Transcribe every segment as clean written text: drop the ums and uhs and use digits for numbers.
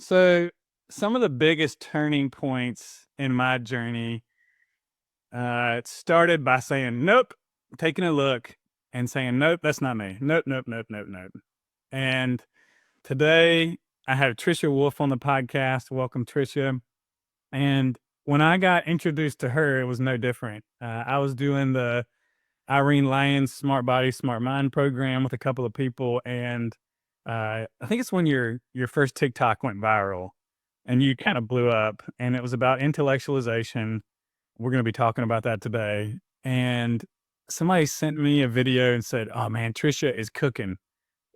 So, some of the biggest turning points in my journey, it started by saying, nope, taking a look and saying, nope, that's not me. Nope, nope, nope, nope, nope. And today I have Trisha Wolfe on the podcast. Welcome, Trisha. And when I got introduced to her, it was no different. I was doing the Irene Lyons Smart Body, Smart Mind program with a couple of people. And I think it's when your first TikTok went viral and you kind of blew up, and it was about intellectualization. We're going to be talking about that today. And somebody sent me a video and said, "Oh man, Trisha is cooking."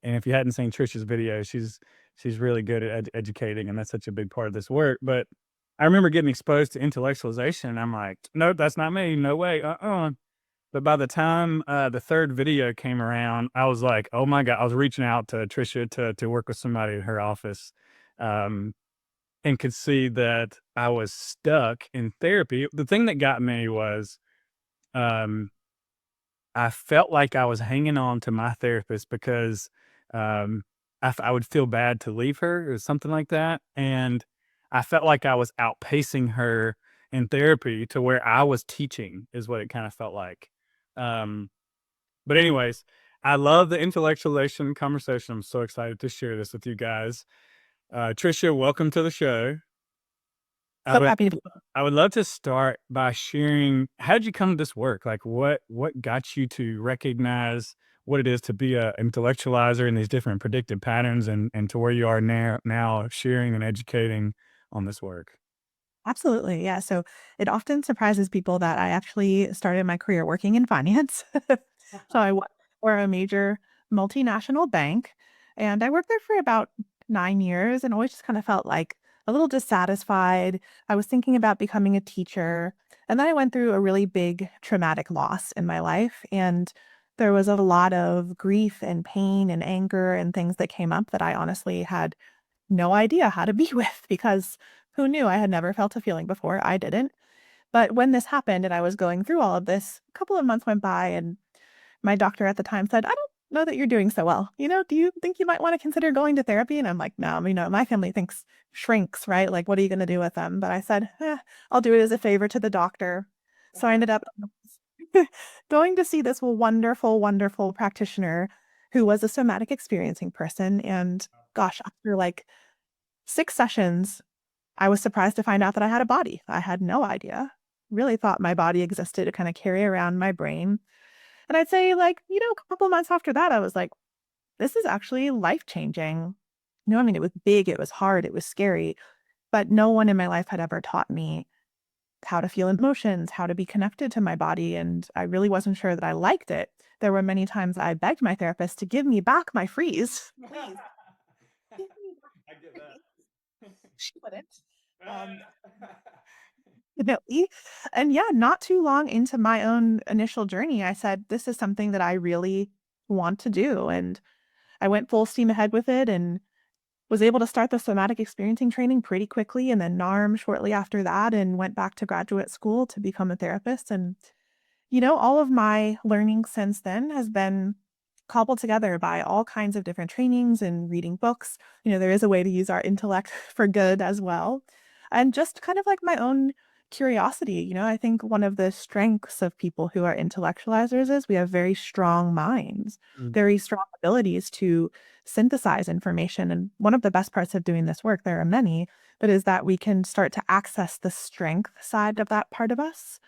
And if you hadn't seen Trisha's video, she's really good at educating, and that's such a big part of this work. But I remember getting exposed to intellectualization, and I'm like, "Nope, that's not me. No way. But by the time the third video came around, I was like, "Oh my god!" I was reaching out to Trisha to work with somebody in her office, um, and could see that I was stuck in therapy. The thing that got me was, um, I felt like I was hanging on to my therapist because, um, I would feel bad to leave her or something like that, and I felt like I was outpacing her in therapy to where I was teaching is what it kinda felt like. Um, but anyways, I love the intellectualization conversation. I'm so excited to share this with you guys. Trisha, welcome to the show. I So would happy to be. I would love to start by sharing, how did you come to this work? Like what got you to recognize what it is to be a intellectualizer in these different predictive patterns, and to where you are now sharing and educating on this work? Absolutely. Yeah. So it often surprises people that I actually started my career working in finance. So I worked for a major multinational bank, and I worked there for about 9 years and always just kind of felt like a little dissatisfied. I was thinking about becoming a teacher. And then I went through a really big traumatic loss in my life. And there was a lot of grief and pain and anger and things that came up that I honestly had no idea how to be with because who knew? I had never felt a feeling before. I didn't. But when this happened and I was going through all of this, a couple of months went by and my doctor at the time said, "I don't know that you're doing so well. Do you think you might want to consider going to therapy?" And I'm like, "No, my family thinks shrinks, right? Like, what are you going to do with them?" But I said, I'll do it as a favor to the doctor. So I ended up going to see this wonderful, wonderful practitioner who was a somatic experiencing person. And gosh, after like 6 sessions, I was surprised to find out that I had a body. I had no idea. Really thought my body existed to kind of carry around my brain. And I'd say, like, a couple months after that, I was like, this is actually life changing. I mean, it was big, it was hard, it was scary, but no one in my life had ever taught me how to feel emotions, how to be connected to my body. And I really wasn't sure that I liked it. There were many times I begged my therapist to give me back my freeze. Please, give me back I my get freeze. that. She wouldn't. Um, Definitely. And yeah, not too long into my own initial journey, I said, this is something that I really want to do. And I went full steam ahead with it and was able to start the somatic experiencing training pretty quickly and then NARM shortly after that and went back to graduate school to become a therapist. And, all of my learning since then has been cobbled together by all kinds of different trainings and reading books. There is a way to use our intellect for good as well. And just kind of like my own curiosity. I think one of the strengths of people who are intellectualizers is we have very strong minds, Mm. very strong abilities to synthesize information. And one of the best parts of doing this work, there are many, but is that we can start to access the strength side of that part of us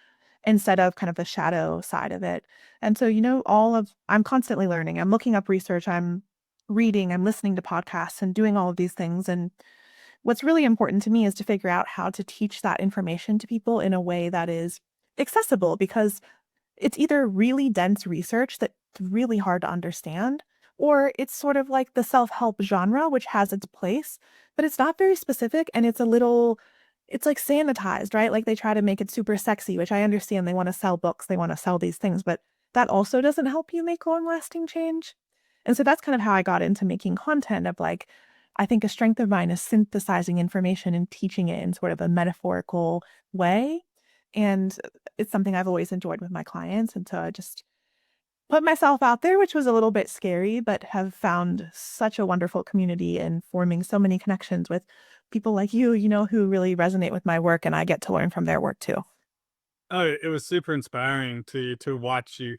instead of kind of the shadow side of it. And so, I'm constantly learning. I'm looking up research, I'm reading, I'm listening to podcasts and doing all of these things. And what's really important to me is to figure out how to teach that information to people in a way that is accessible because it's either really dense research that's really hard to understand, or it's sort of like the self-help genre, which has its place, but it's not very specific and it's like sanitized, right? Like they try to make it super sexy, which I understand. They want to sell books, they want to sell these things, but that also doesn't help you make long lasting change. And so that's kind of how I got into making content of like, I think a strength of mine is synthesizing information and teaching it in sort of a metaphorical way. And it's something I've always enjoyed with my clients. And so I just put myself out there, which was a little bit scary, but have found such a wonderful community and forming so many connections with people like you know, who really resonate with my work, and I get to learn from their work too. Oh, it was super inspiring to watch you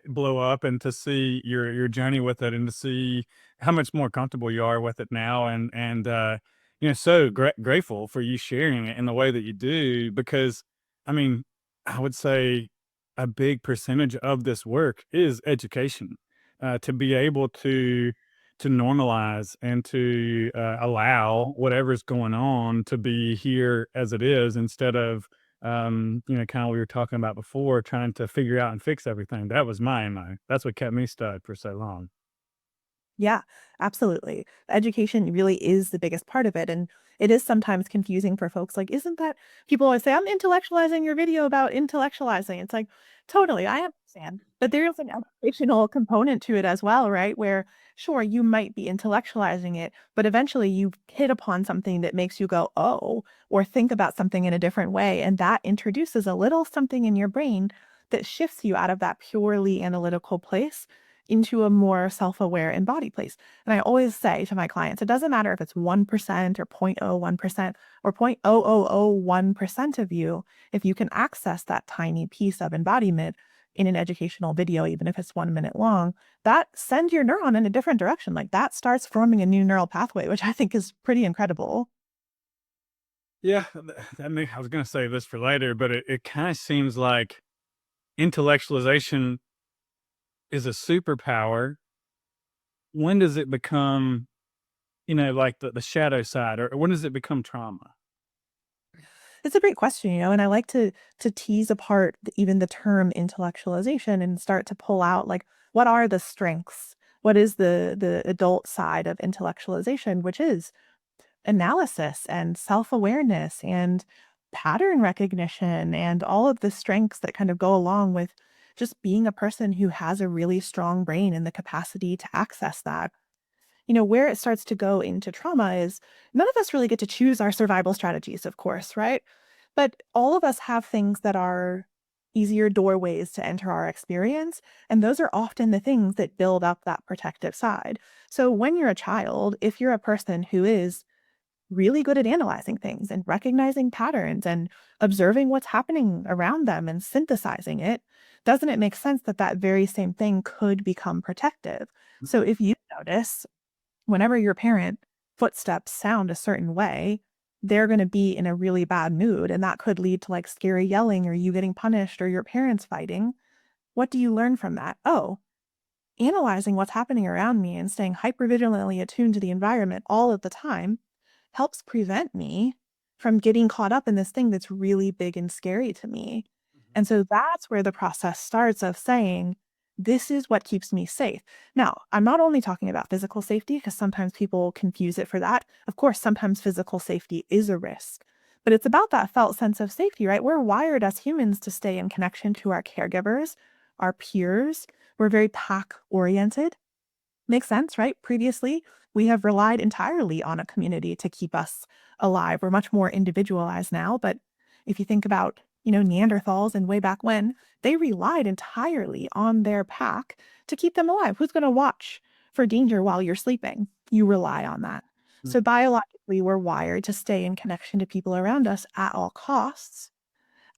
blow up and to see your journey with it and to see how much more comfortable you are with it now and so grateful for you sharing it in the way that you do because I mean, I would say a big percentage of this work is education. To be able to normalize and to allow whatever's going on to be here as it is instead of kind of we were talking about before, trying to figure out and fix everything. That was my MO. That's what kept me stuck for so long. Yeah, absolutely. Education really is the biggest part of it. And it is sometimes confusing for folks. Like, isn't that people always say, I'm intellectualizing your video about intellectualizing? It's like, totally, I understand. But there is an educational component to it as well, right? Where, sure, you might be intellectualizing it, but eventually you hit upon something that makes you go, oh, or think about something in a different way. And that introduces a little something in your brain that shifts you out of that purely analytical place into a more self-aware embodied place. And I always say to my clients, it doesn't matter if it's 1% or 0.01% or 0.0001% of you, if you can access that tiny piece of embodiment in an educational video, even if it's 1 minute long, that sends your neuron in a different direction. Like that starts forming a new neural pathway, which I think is pretty incredible. Yeah, I was going to say this for later, but it kind of seems like intellectualization is a superpower. When does it become, like the shadow side, or when does it become trauma? It's a great question, you know, and I like to tease apart even the term intellectualization and start to pull out like what are the strengths? What is the adult side of intellectualization, which is analysis and self-awareness and pattern recognition and all of the strengths that kind of go along with just being a person who has a really strong brain and the capacity to access that. You know, where it starts to go into trauma is none of us really get to choose our survival strategies, of course, right? But all of us have things that are easier doorways to enter our experience. And those are often the things that build up that protective side. So when you're a child, if you're a person who is really good at analyzing things and recognizing patterns and observing what's happening around them and synthesizing it, doesn't it make sense that that very same thing could become protective? So if you notice whenever your parent footsteps sound a certain way, they're going to be in a really bad mood. And that could lead to like scary yelling or you getting punished or your parents fighting. What do you learn from that? Oh, analyzing what's happening around me and staying hypervigilantly attuned to the environment all of the time helps prevent me from getting caught up in this thing that's really big and scary to me. And so that's where the process starts of saying, this is what keeps me safe. Now, I'm not only talking about physical safety because sometimes people confuse it for that. Of course, sometimes physical safety is a risk, but it's about that felt sense of safety, right? We're wired as humans to stay in connection to our caregivers, our peers. We're very pack oriented. Makes sense, right? Previously, we have relied entirely on a community to keep us alive. We're much more individualized now, but if you think about, you know, Neanderthals and way back when, they relied entirely on their pack to keep them alive. Who's going to watch for danger while you're sleeping? You rely on that. Mm. So biologically, we're wired to stay in connection to people around us at all costs.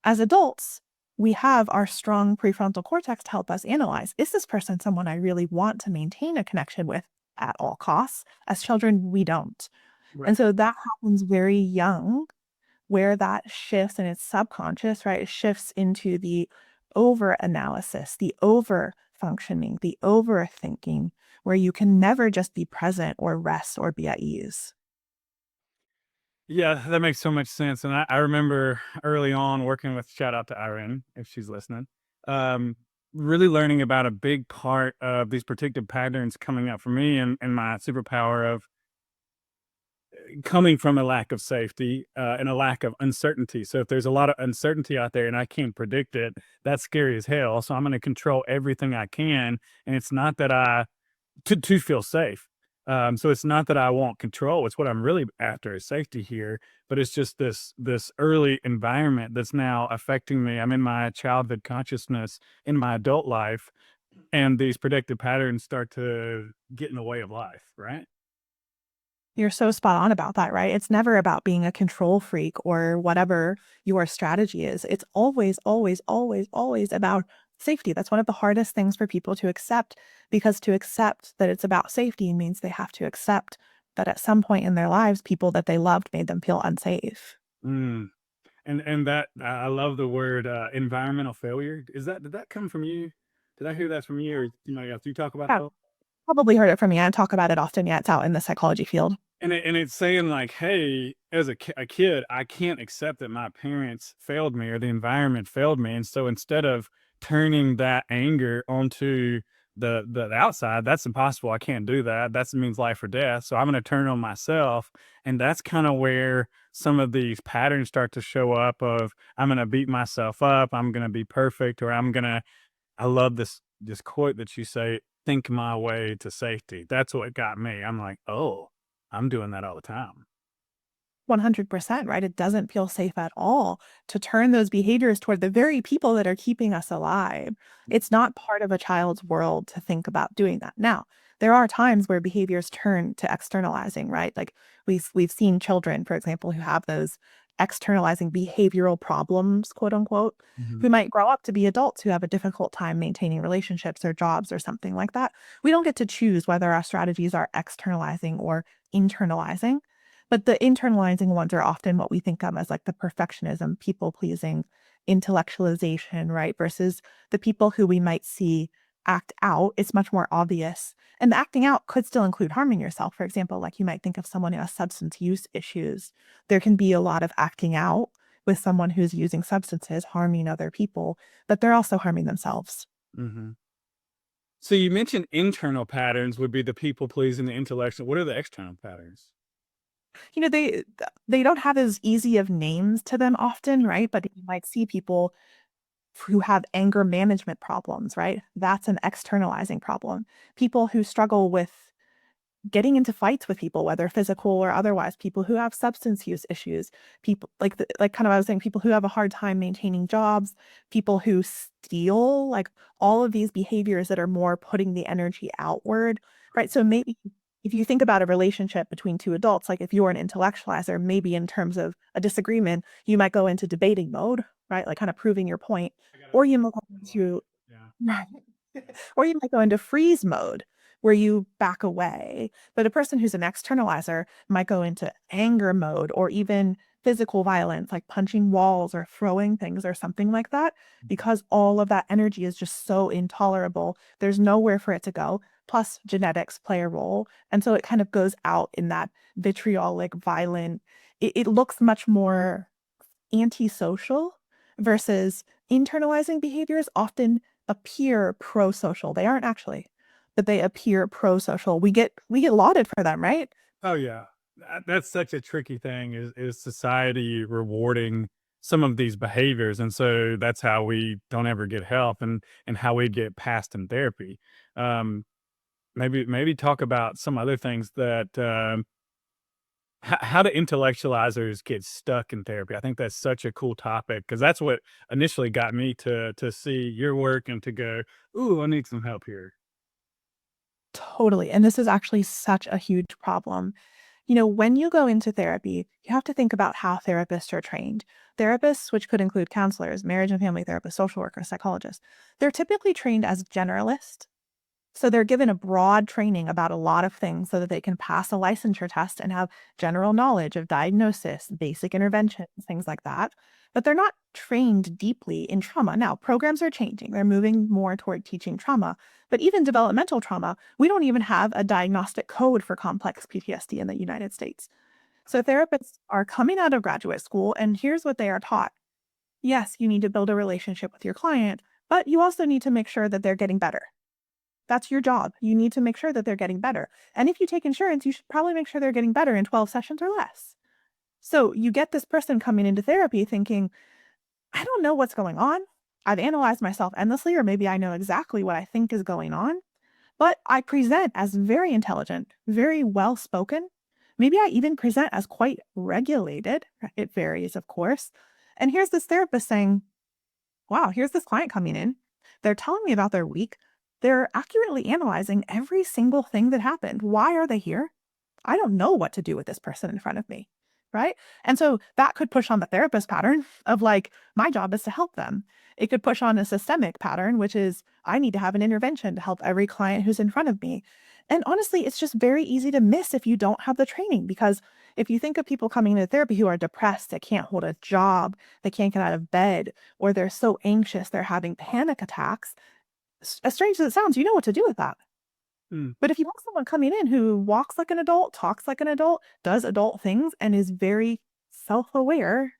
As adults, we have our strong prefrontal cortex to help us analyze, is this person someone I really want to maintain a connection with at all costs? As children, we don't. Right. And so that happens very young, where that shifts and it's subconscious, right? It shifts into the over analysis, the over functioning, the overthinking, where you can never just be present or rest or be at ease. Yeah, that makes so much sense. And I remember early on working with shout out to Irene if she's listening. Um, really learning about a big part of these predictive patterns coming up for me and my superpower of coming from a lack of safety and a lack of uncertainty. So if there's a lot of uncertainty out there and I can't predict it, that's scary as hell. So I'm going to control everything I can. And it's not that I to feel safe. So it's not that I want control. It's what I'm really after is safety here. But it's just this early environment that's now affecting me. I'm in my childhood consciousness in my adult life. and these predictive patterns start to get in the way of life, right? You're so spot on about that, right? It's never about being a control freak or whatever your strategy is. It's always, always, always, always about safety. That's one of the hardest things for people to accept, because to accept that it's about safety means they have to accept that at some point in their lives, people that they loved made them feel unsafe. Mm. And that I love the word environmental failure. Did that come from you? Did I hear that from you, or somebody else? Do you talk about it Yeah, all? probably heard it from me. I don't talk about it often. Yeah, it's out in the psychology field. And it's saying like, hey, as a kid, I can't accept that my parents failed me or the environment failed me, and so instead of turning that anger onto the outside, that's impossible. I can't do that. That means life or death. So I'm going to turn on myself, and that's kind of where some of these patterns start to show up. Of I'm going to beat myself up. I'm going to be perfect, or I'm going to. I love this quote that you say, "Think my way to safety." That's what got me. I'm like, oh. I'm doing that all the time. 100%, right? It doesn't feel safe at all to turn those behaviors toward the very people that are keeping us alive. It's not part of a child's world to think about doing that. Now, there are times where behaviors turn to externalizing, right? Like we've seen children, for example, who have those externalizing behavioral problems, quote unquote, Mhm. who might grow up to be adults who have a difficult time maintaining relationships or jobs or something like that. We don't get to choose whether our strategies are externalizing or internalizing. But the internalizing ones are often what we think of as like the perfectionism, people pleasing, intellectualization, right? Versus the people who we might see act out. It's much more obvious. And the acting out could still include harming yourself. For example, like you might think of someone who has substance use issues. There can be a lot of acting out with someone who's using substances, harming other people, but they're also harming themselves. Mhm. So you mentioned internal patterns would be the people pleasing, the intellectual. What are the external patterns? You know, they don't have as easy of names to them often, right? But you might see people who have anger management problems, right? That's an externalizing problem. People who struggle with getting into fights with people, whether physical or otherwise, people who have substance use issues, people like kind of I was saying, people who have a hard time maintaining jobs, people who steal, like all of these behaviors that are more putting the energy outward, right? So maybe if you think about a relationship between two adults, like if you're an intellectualizer, maybe in terms of a disagreement, you might go into debating mode, right? Like kind of proving your point, I gotta or you might go a lot. into Yeah. right. Or you might go into freeze mode where you back away. But a person who's an externalizer might go into anger mode or even physical violence, like punching walls or throwing things or something like that, because all of that energy is just so intolerable. There's nowhere for it to go. Plus, genetics play a role. And so it kind of goes out in that vitriolic, violent, it looks much more antisocial versus internalizing behaviors often appear pro-social. They aren't actually, but they appear pro-social. We get lauded for them, right? Oh yeah. That's such a tricky thing is society rewarding some of these behaviors. And so that's how we don't ever get help and how we get past in therapy. Um, maybe talk about some other things that how do intellectualizers get stuck in therapy? I think that's such a cool topic because that's what initially got me to see your work and to go, "Ooh, I need some help here." Totally. And this is actually such a huge problem. You know, when you go into therapy, you have to think about how therapists are trained. Therapists, which could include counselors, marriage and family therapists, social workers, psychologists, they're typically trained as generalists. So they're given a broad training about a lot of things so that they can pass a licensure test and have general knowledge of diagnosis, basic interventions, things like that. But they're not trained deeply in trauma. Now, programs are changing. They're moving more toward teaching trauma. But even developmental trauma, we don't even have a diagnostic code for complex PTSD in the United States. So therapists are coming out of graduate school, and here's what they are taught. Yes, you need to build a relationship with your client, but you also need to make sure that they're getting better. That's your job. You need to make sure that they're getting better. And if you take insurance, you should probably make sure they're getting better in 12 sessions or less. So you get this person coming into therapy thinking, I don't know what's going on. I've analyzed myself endlessly, or maybe I know exactly what I think is going on, but I present as very intelligent, very well spoken. Maybe I even present as quite regulated. It varies, of course. And here's this therapist saying, wow, here's this client coming in. They're telling me about their week, They're accurately analyzing every single thing that happened. Why are they here? I don't know what to do with this person in front of me. Right. And so that could push on the therapist pattern of like, my job is to help them. It could push on a systemic pattern, which is I need to have an intervention to help every client who's in front of me. And honestly, it's just very easy to miss if you don't have the training, because if you think of people coming into therapy who are depressed, they can't hold a job, they can't get out of bed, or they're so anxious, they're having panic attacks. As strange as it sounds, you know what to do with that. Mm. But if you want someone coming in who walks like an adult, talks like an adult, does adult things, and is very self-aware,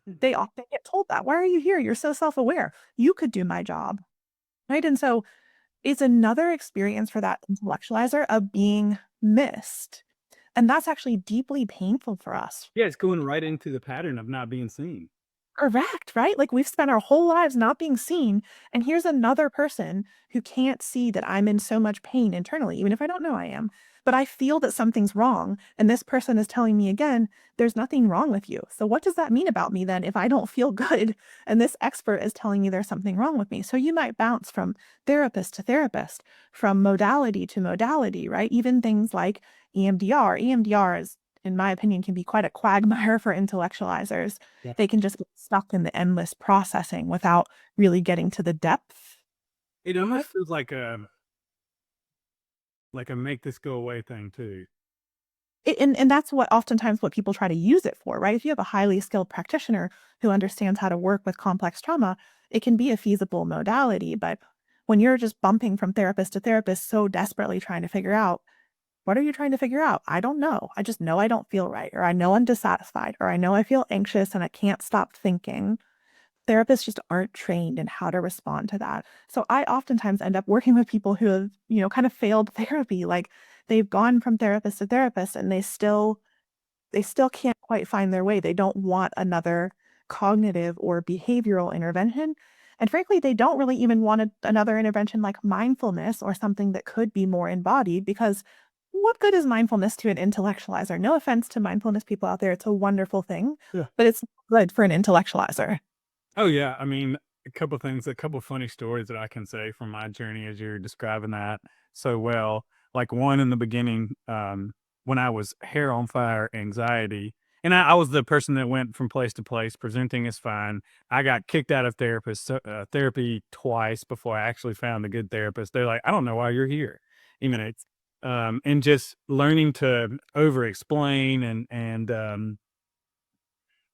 they often get told that. Why are you here? You're so self-aware. You could do my job. Right. And so it's another experience for that intellectualizer of being missed. And that's actually deeply painful for us. Yeah, it's going right into the pattern of not being seen. Correct, right? Like we've spent our whole lives not being seen. And here's another person who can't see that I'm in so much pain internally, even if I don't know I am. But I feel that something's wrong. And this person is telling me again, there's nothing wrong with you. So what does that mean about me then if I don't feel good? And this expert is telling me there's something wrong with me. So you might bounce from therapist to therapist, from modality to modality, right? Even things like EMDR. EMDR is, in my opinion, can be quite a quagmire for intellectualizers. Yeah. They can just get stuck in the endless processing without really getting to the depth. It almost feels like a make this go away thing too. And that's what oftentimes what people try to use it for, right? If you have a highly skilled practitioner who understands how to work with complex trauma, it can be a feasible modality. But when you're just bumping from therapist to therapist, so desperately trying to figure out, what are you trying to figure out? I don't know. I just know I don't feel right, or I know I'm dissatisfied, or I know I feel anxious and I can't stop thinking. Therapists just aren't trained in how to respond to that. So I oftentimes end up working with people who have, kind of failed therapy. Like they've gone from therapist to therapist and they still can't quite find their way. They don't want another cognitive or behavioral intervention. And frankly, they don't really even want another intervention like mindfulness or something that could be more embodied, because what good is mindfulness to an intellectualizer? No offense to mindfulness people out there. It's a wonderful thing, Yeah. but it's not good for an intellectualizer. Oh yeah, I mean, a couple funny stories that I can say from my journey as you're describing that so well. Like one in the beginning, when I was hair on fire anxiety, and I was the person that went from place to place, presenting as fine. I got kicked out of therapy twice before I actually found a good therapist. They're like, I don't know why you're here. Even it's and just learning to over explain and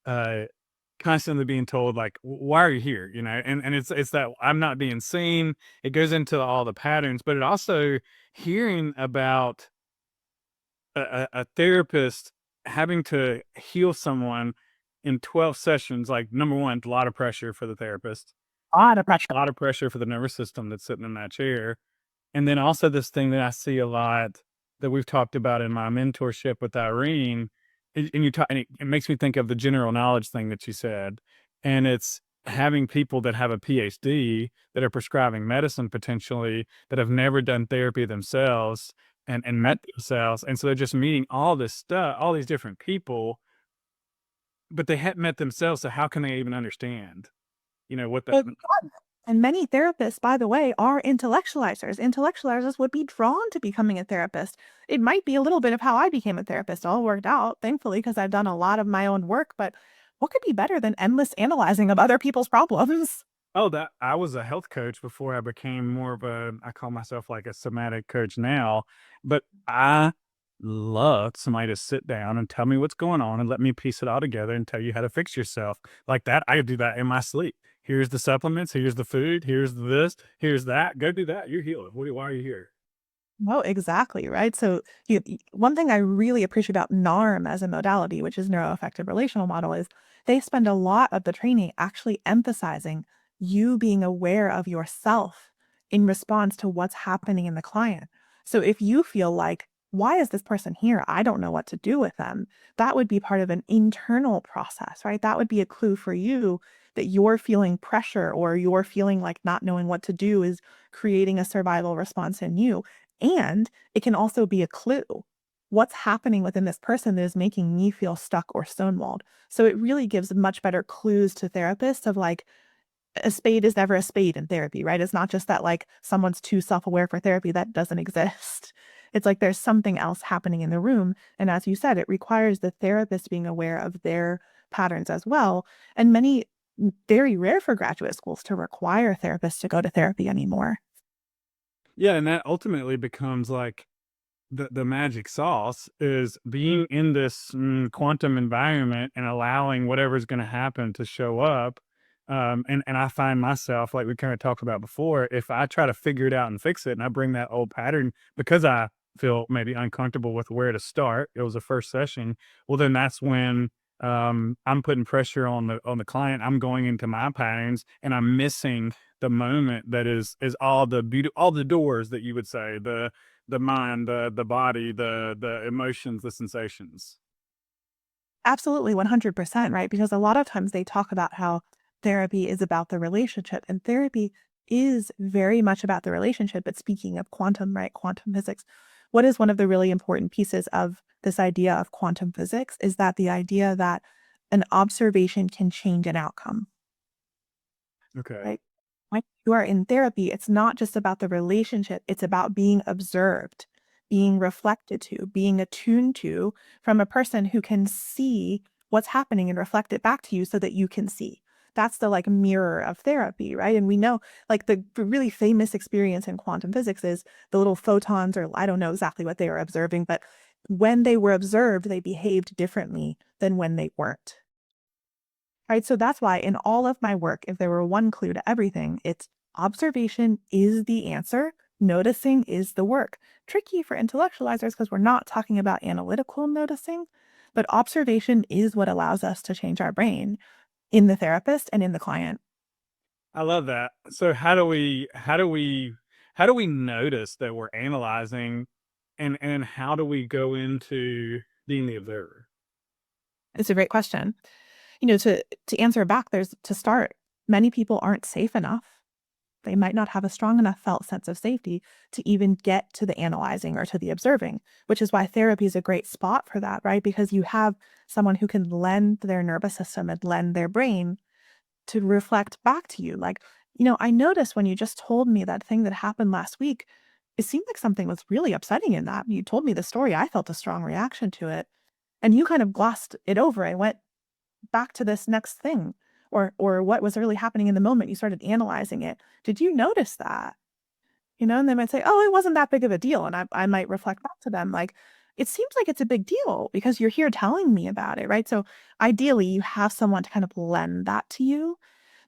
uh constantly being told like, why are you here, and it's that I'm not being seen. It goes into all the patterns, but it also hearing about a therapist having to heal someone in 12 sessions. Like, number one, a lot of pressure for the therapist, Lot of pressure. a lot of pressure for the nervous system that's sitting in that chair. And then also this thing that I see a lot that we've talked about in my mentorship with Irene, and you talk, and it makes me think of the general knowledge thing that you said, and it's having people that have a PhD that are prescribing medicine potentially that have never done therapy themselves and met themselves, and so they're just meeting all this stuff, all these different people, but they hadn't met themselves. So how can they even understand, what that? And many therapists, by the way, are intellectualizers. Intellectualizers would be drawn to becoming a therapist. It might be a little bit of how I became a therapist. All worked out, thankfully, because I've done a lot of my own work. But what could be better than endless analyzing of other people's problems? Oh, that I was a health coach before I became more of I call myself like a somatic coach now, but I love somebody to sit down and tell me what's going on and let me piece it all together and tell you how to fix yourself. Like that, I do that in my sleep. Here's the supplements, here's the food, here's this, here's that. Go do that. You're healed. Why are you here? No, exactly, right? So one thing I really appreciate about NARM as a modality, which is neuroaffective relational model, is they spend a lot of the training actually emphasizing you being aware of yourself in response to what's happening in the client. So if you feel like, why is this person here? I don't know what to do with them. That would be part of an internal process, right? That would be a clue for you that you're feeling pressure or you're feeling like not knowing what to do is creating a survival response in you. And it can also be a clue. What's happening within this person that is making me feel stuck or stonewalled? So it really gives much better clues to therapists of like, a spade is never a spade in therapy, right? It's not just that like someone's too self-aware for therapy. That doesn't exist. It's like there's something else happening in the room. And as you said, it requires the therapist being aware of their patterns as well. And very rare for graduate schools to require therapists to go to therapy anymore. Yeah, and that ultimately becomes like the magic sauce is being in this quantum environment and allowing whatever's going to happen to show up. And I find myself, like we kind of talked about before, if I try to figure it out and fix it, and I bring that old pattern because I feel maybe uncomfortable with where to start, it was a first session. Well, then that's when I'm putting pressure on the client. I'm going into my patterns, and I'm missing the moment that is all the beauty, all the doors that you would say, the mind, the body, the emotions, the sensations. Absolutely, 100%, right? Because a lot of times they talk about how therapy is about the relationship, and therapy is very much about the relationship. But speaking of quantum, right, quantum physics, what is one of the really important pieces of this idea of quantum physics is that the idea that an observation can change an outcome. Okay. Right? When you are in therapy, it's not just about the relationship, it's about being observed, being reflected to, being attuned to from a person who can see what's happening and reflect it back to you so that you can see. That's the like mirror of therapy, right? And we know like the really famous experience in quantum physics is the little photons, or I don't know exactly what they were observing, but when they were observed, they behaved differently than when they weren't. Right? So that's why in all of my work, if there were one clue to everything, it's observation is the answer. Noticing is the work. Tricky for intellectualizers because we're not talking about analytical noticing, but observation is what allows us to change our brain in the therapist and in the client. I love that. So how do we notice that we're analyzing, and how do we go into being the observer? It's a great question. To answer back, there's to start, many people aren't safe enough. They might not have a strong enough felt sense of safety to even get to the analyzing or to the observing, which is why therapy is a great spot for that, right? Because you have someone who can lend their nervous system and lend their brain to reflect back to you. Like, I noticed when you just told me that thing that happened last week, it seemed like something was really upsetting in that. You told me the story, I felt a strong reaction to it. And you kind of glossed it over and went back to this next thing or what was really happening in the moment. You started analyzing it. Did you notice that? And they might say, oh, it wasn't that big of a deal. And I might reflect back to them like, it seems like it's a big deal because you're here telling me about it, right? So ideally, you have someone to kind of lend that to you.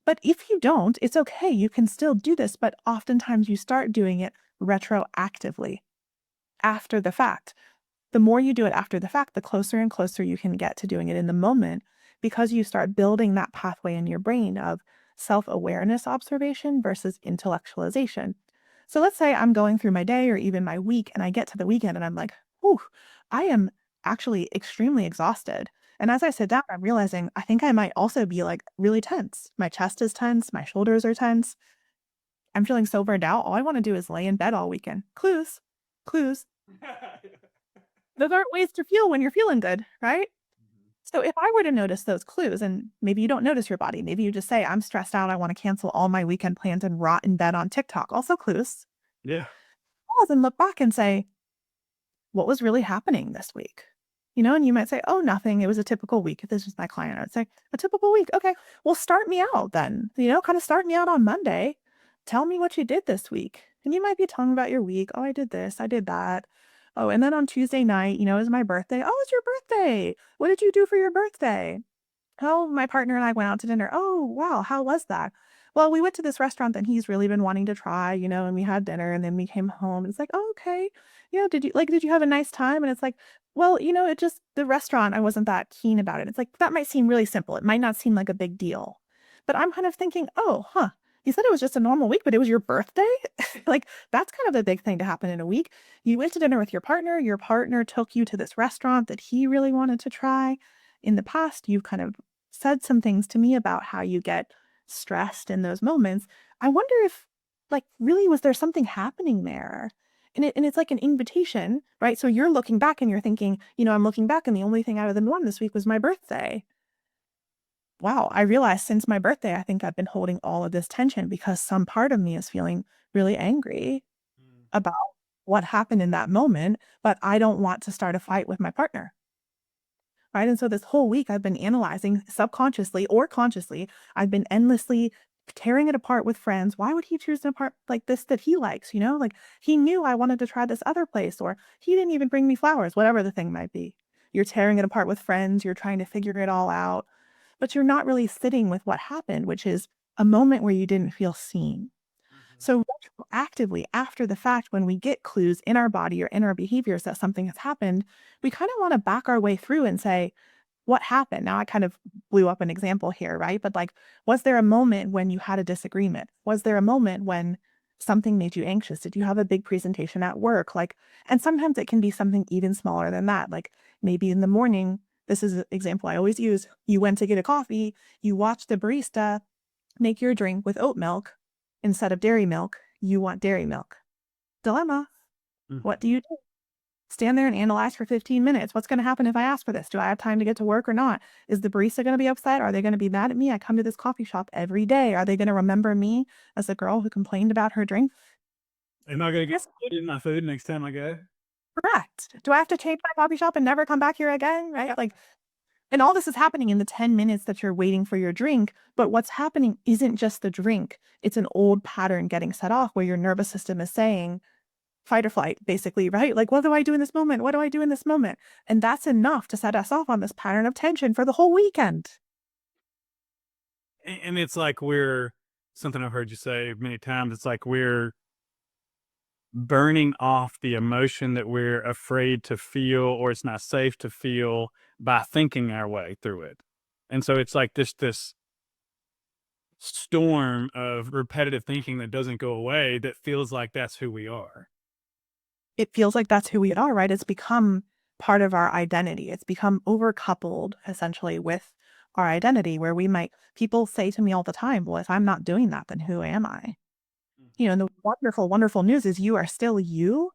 But if you don't, it's okay. You can still do this. But oftentimes you start doing it retroactively after the fact. The more you do it after the fact, the closer and closer you can get to doing it in the moment because you start building that pathway in your brain of self awareness observation versus intellectualization. So let's say I'm going through my day or even my week, and I get to the weekend and I'm like, whew, I am actually extremely exhausted. And as I sit down, I'm realizing I think I might also be like really tense. My chest is tense, my shoulders are tense. I'm feeling so burned out. All I want to do is lay in bed all weekend. Clues, clues. Those aren't ways to feel when you're feeling good, right? So if I were to notice those clues, and maybe you don't notice your body, maybe you just say, I'm stressed out, I want to cancel all my weekend plans and rot in bed on TikTok, also clues. Yeah. Pause and look back and say, what was really happening this week? And you might say, oh, nothing. It was a typical week. If this was my client, I would say, a typical week. Okay, well, start me out then. Kind of start me out on Monday. Tell me what you did this week. And you might be telling about your week. Oh, I did this, I did that. Oh, and then on Tuesday night, is my birthday. Oh, it's your birthday. What did you do for your birthday? Oh, my partner and I went out to dinner. Oh, wow. How was that? Well, we went to this restaurant that he's really been wanting to try, and we had dinner and then we came home. It's like, oh, okay. Did you have a nice time? And it's like, well, it just, the restaurant, I wasn't that keen about it. It's like, that might seem really simple. It might not seem like a big deal. But I'm kind of thinking, oh, huh. You said it was just a normal week, but it was your birthday? Like, that's kind of a big thing to happen in a week. You went to dinner with your partner took you to this restaurant that he really wanted to try. In the past, you've kind of said some things to me about how you get stressed in those moments. I wonder if, like, really, was there something happening there? And it's like an invitation, right? So you're looking back and you're thinking, I'm looking back and the only thing I other than one this week was my birthday. wow, I realized since my birthday, I think I've been holding all of this tension because some part of me is feeling really angry about what happened in that moment, but I don't want to start a fight with my partner. Right. And so this whole week, I've been analyzing subconsciously or consciously. I've been endlessly tearing it apart with friends. Why would he choose an apart like this that he likes? You know, like he knew I wanted to try this other place, or he didn't even bring me flowers, whatever the thing might be. You're tearing it apart with friends. You're trying to figure it all out, but you're not really sitting with what happened, which is a moment where you didn't feel seen. So actively after the fact, when we get clues in our body or in our behaviors that something has happened, we kind of want to back our way through and say, what happened? Now I kind of blew up an example here, right? But like, was there a moment when you had a disagreement? Was there a moment when something made you anxious? Did you have a big presentation at work? Like, and sometimes it can be something even smaller than that. Like maybe in the morning, this is an example I always use. You went to get a coffee, you watched the barista make your drink with oat milk instead of dairy milk. You want dairy milk. Dilemma. What Mhm. do you do? Stand there and analyze for 15 minutes. What's going to happen if I ask for this? Do I have time to get to work or not? Is the barista going to be upset? Are they going to be mad at me? I come to this coffee shop every day. Are they going to remember me as the girl who complained about her drink? Am I gonna get Yes, food in my food next time I go? correct. Do I have to change my coffee shop and never come back here again? Right? Like, and all this is happening in the 10 minutes that you're waiting for your drink. But what's happening isn't just the drink. It's an old pattern getting set off where your nervous system is saying, fight or flight, basically, right? Like, what do I do in this moment? What do I do in this moment? And that's enough to set us off on this pattern of tension for the whole weekend. And it's like we're something I've heard you say many times. It's like we're burning off the emotion that we're afraid to feel or it's not safe to feel by thinking our way through it. And so it's like this storm of repetitive thinking that doesn't go away that feels like that's who we are. It feels like that's who we are, right? It's become part of our identity. It's become overcoupled essentially with our identity, where we might, people say to me all the time, well, if I'm not doing that, then who am I? You know, and the wonderful, wonderful news is you are still you.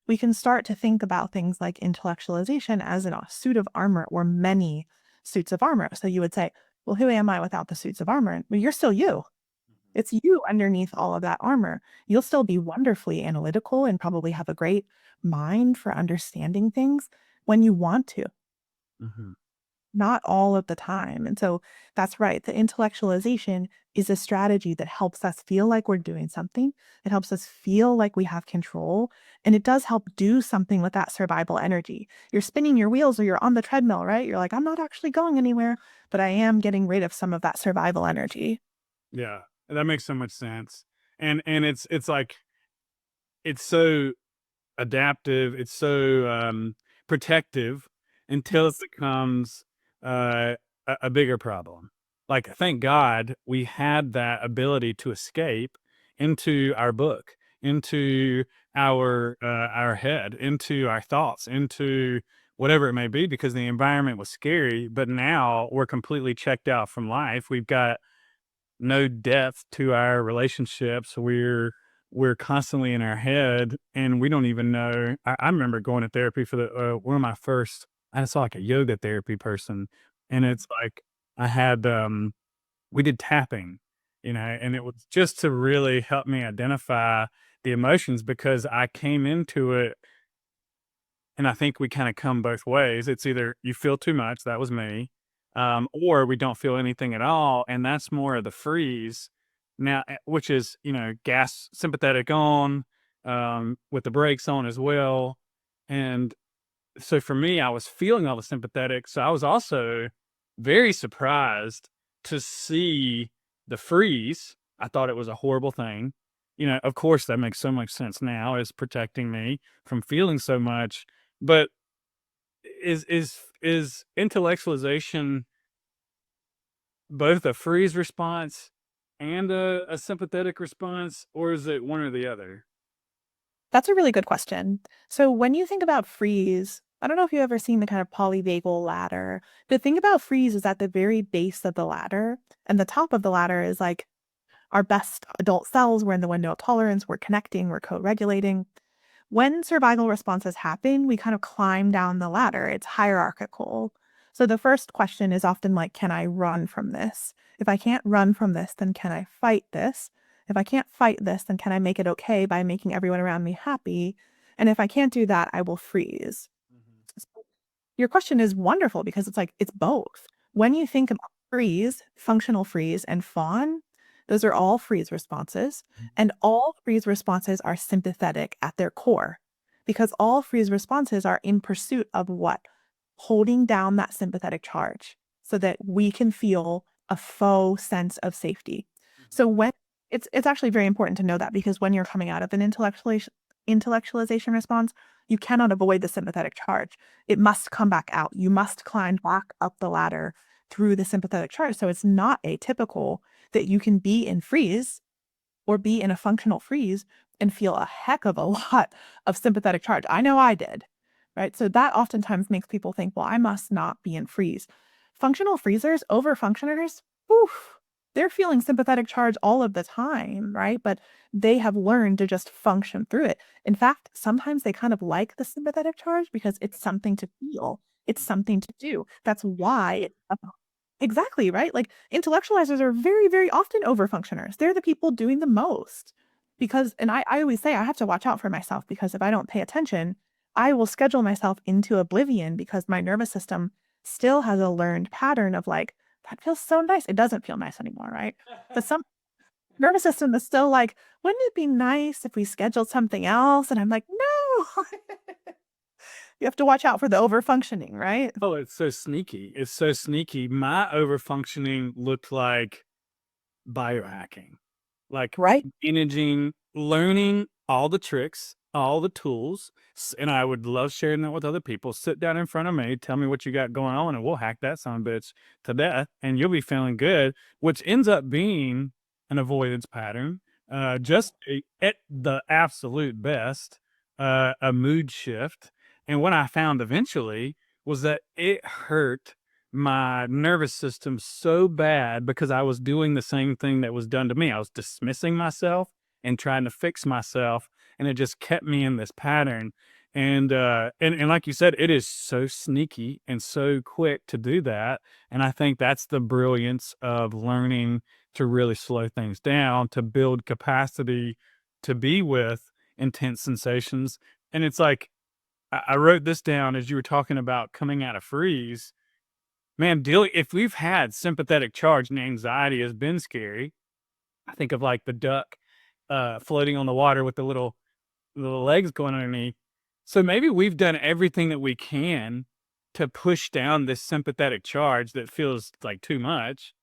We can start to think about things like intellectualization as in a suit of armor or many suits of armor. So you would say, well, who am I without the suits of armor? Well, you're still you. It's you underneath all of that armor. You'll still be wonderfully analytical and probably have a great mind for understanding things when you want to, Mhm. not all of the time. And so that's right. The intellectualization is a strategy that helps us feel like we're doing something. It helps us feel like we have control. And it does help do something with that survival energy. You're spinning your wheels or you're on the treadmill, right? You're like, I'm not actually going anywhere, but I am getting rid of some of that survival energy. Yeah, that makes so much sense. And it's like it's so adaptive, it's so protective until it Yes. becomes a bigger problem. Like, thank God we had that ability to escape into our book, into our head, into our thoughts, into whatever it may be, because the environment was scary. But now we're completely checked out from life. We've got no depth to our relationships. We're constantly in our head, and we don't even know. I remember going to therapy for the one of my first. I saw like a yoga therapy person, and it's like I had we did tapping, and it was just to really help me identify the emotions because I came into it and I think we kind of come both ways. It's either you feel too much, that was me, or we don't feel anything at all, and that's more of the freeze. Now, which is gas sympathetic on, with the brakes on as well, and so for me, I was feeling all the sympathetic. So I was also very surprised to see the freeze. I thought it was a horrible thing. Of course, that makes so much sense now as protecting me from feeling so much. But is intellectualization both a freeze response and a sympathetic response, or is it one or the other? That's a really good question. So when you think about freeze, I don't know if you've ever seen the kind of polyvagal ladder. The thing about freeze is at the very base of the ladder, and the top of the ladder is like our best adult selves. We're in the window of tolerance, we're connecting, we're co-regulating. When survival responses happen, we kind of climb down the ladder. It's hierarchical. So the first question is often like, can I run from this? If I can't run from this, then can I fight this? If I can't fight this, then can I make it okay by making everyone around me happy? And if I can't do that, I will freeze. Your question is wonderful because it's like, it's both. When you think about freeze, functional freeze, and fawn, those are all freeze responses. And all freeze responses are sympathetic at their core because all freeze responses are in pursuit of what? Holding down that sympathetic charge so that we can feel a faux sense of safety. So when it's actually very important to know that because when you're coming out of an intellectualization response, you cannot avoid the sympathetic charge. It must come back out. You must climb back up the ladder through the sympathetic charge. So it's not atypical that you can be in freeze or be in a functional freeze and feel a heck of a lot of sympathetic charge. I know I did, right? So that oftentimes makes people think, well, I must not be in freeze. Functional freezers, overfunctioners, oof, they're feeling sympathetic charge all of the time, right? But they have learned to just function through it. In fact, sometimes they kind of like the sympathetic charge because it's something to feel. It's something to do. That's why exactly, right? Like intellectualizers are very, very often overfunctioners. They're the people doing the most because, and I always say I have to watch out for myself because if I don't pay attention, I will schedule myself into oblivion because my nervous system still has a learned pattern of like, that feels so nice. It doesn't feel nice anymore, right? But some nervous system is still like, wouldn't it be nice if we scheduled something else? And I'm like, no, you have to watch out for the overfunctioning, right? Oh, it's so sneaky. It's so sneaky. My overfunctioning looked like biohacking, like Right. managing, learning all the tricks, all the tools. And I would love sharing that with other people. Sit down in front of me, tell me what you got going on, and we'll hack that son of a bitch to death, and you'll be feeling good, which ends up being an avoidance pattern. At the absolute best, a mood shift. And what I found eventually was that it hurt my nervous system so bad because I was doing the same thing that was done to me. I was dismissing myself and trying to fix myself, and it just kept me in this pattern. And like you said, it is so sneaky and so quick to do that. And I think that's the brilliance of learning to really slow things down, to build capacity to be with intense sensations. And it's like I wrote this down as you were talking about coming out of freeze. Man, dealing if we've had sympathetic charge and anxiety has been scary. I think of like the duck floating on the water with the little legs going underneath. So maybe we've done everything that we can to push down this sympathetic charge that feels like too much.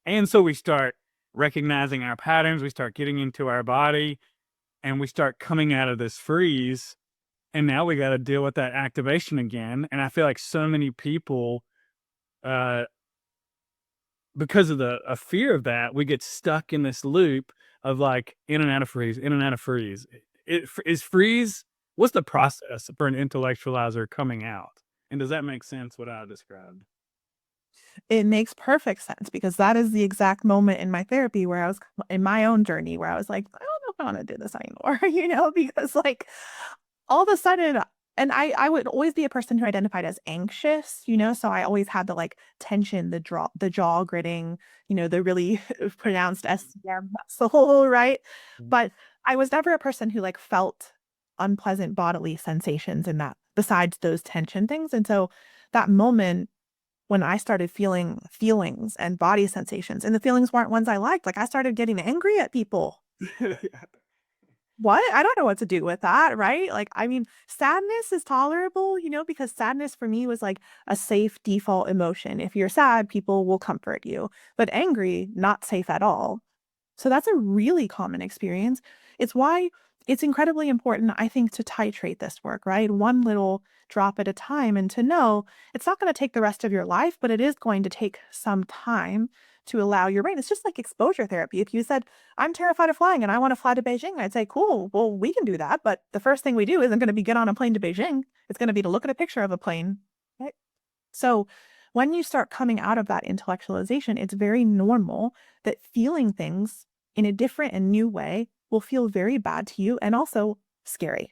And so we start recognizing our patterns, we start getting into our body, and we start coming out of this freeze. And now we got to deal with that activation again. And I feel like so many people, uh, because of the a fear of that, we get stuck in this loop of like in and out of freeze, in and out of freeze. Is freeze. What's the process for an intellectualizer coming out? And does that make sense? What I described? It makes perfect sense because that is the exact moment in my therapy where I was in my own journey where I was like, I don't know if I want to do this anymore, because like all of a sudden, and I would always be a person who identified as anxious, so I always had the like tension, the jaw gritting, the really pronounced SCM muscle, right? Mm. But I was never a person who like felt unpleasant bodily sensations in that besides those tension things. And so that moment when I started feeling feelings and body sensations, and the feelings weren't ones I liked. Like I started getting angry at people. What? I don't know what to do with that, right? Like, I mean, sadness is tolerable, because sadness for me was like a safe default emotion. If you're sad, people will comfort you, but angry, not safe at all. So that's a really common experience. It's why it's incredibly important, I think, to titrate this work, right? One little drop at a time, and to know it's not going to take the rest of your life, but it is going to take some time to allow your brain. It's just like exposure therapy. If you said, I'm terrified of flying and I want to fly to Beijing, I'd say, cool, well, we can do that. But the first thing we do isn't going to be get on a plane to Beijing. It's going to be to look at a picture of a plane, right? So when you start coming out of that intellectualization, it's very normal that feeling things in a different and new way will feel very bad to you and also scary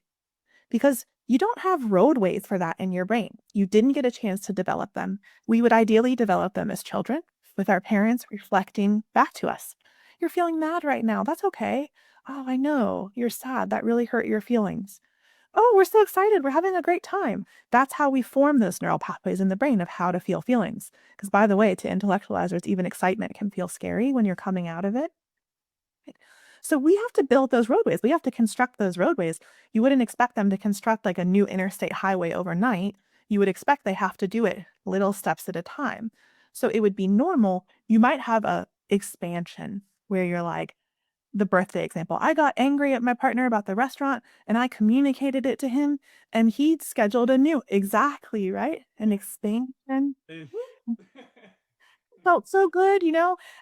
because You don't have roadways for that in your brain. You didn't get a chance to develop them. We would ideally develop them as children with our parents reflecting back to us. You're feeling mad right now. That's okay. Oh, I know. You're sad. That really hurt your feelings. Oh, we're so excited. We're having a great time. That's how we form those neural pathways in the brain of how to feel feelings. Because, by the way, to intellectualizers, even excitement can feel scary when you're coming out of it. Right? So we have to build those roadways. We have to construct those roadways. You wouldn't expect them to construct like a new interstate highway overnight. You would expect they have to do it little steps at a time. So it would be normal. You might have a expansion where you're like, the birthday example. I got angry at my partner about the restaurant and I communicated it to him and he scheduled a new exactly, right? An expansion. Felt so good,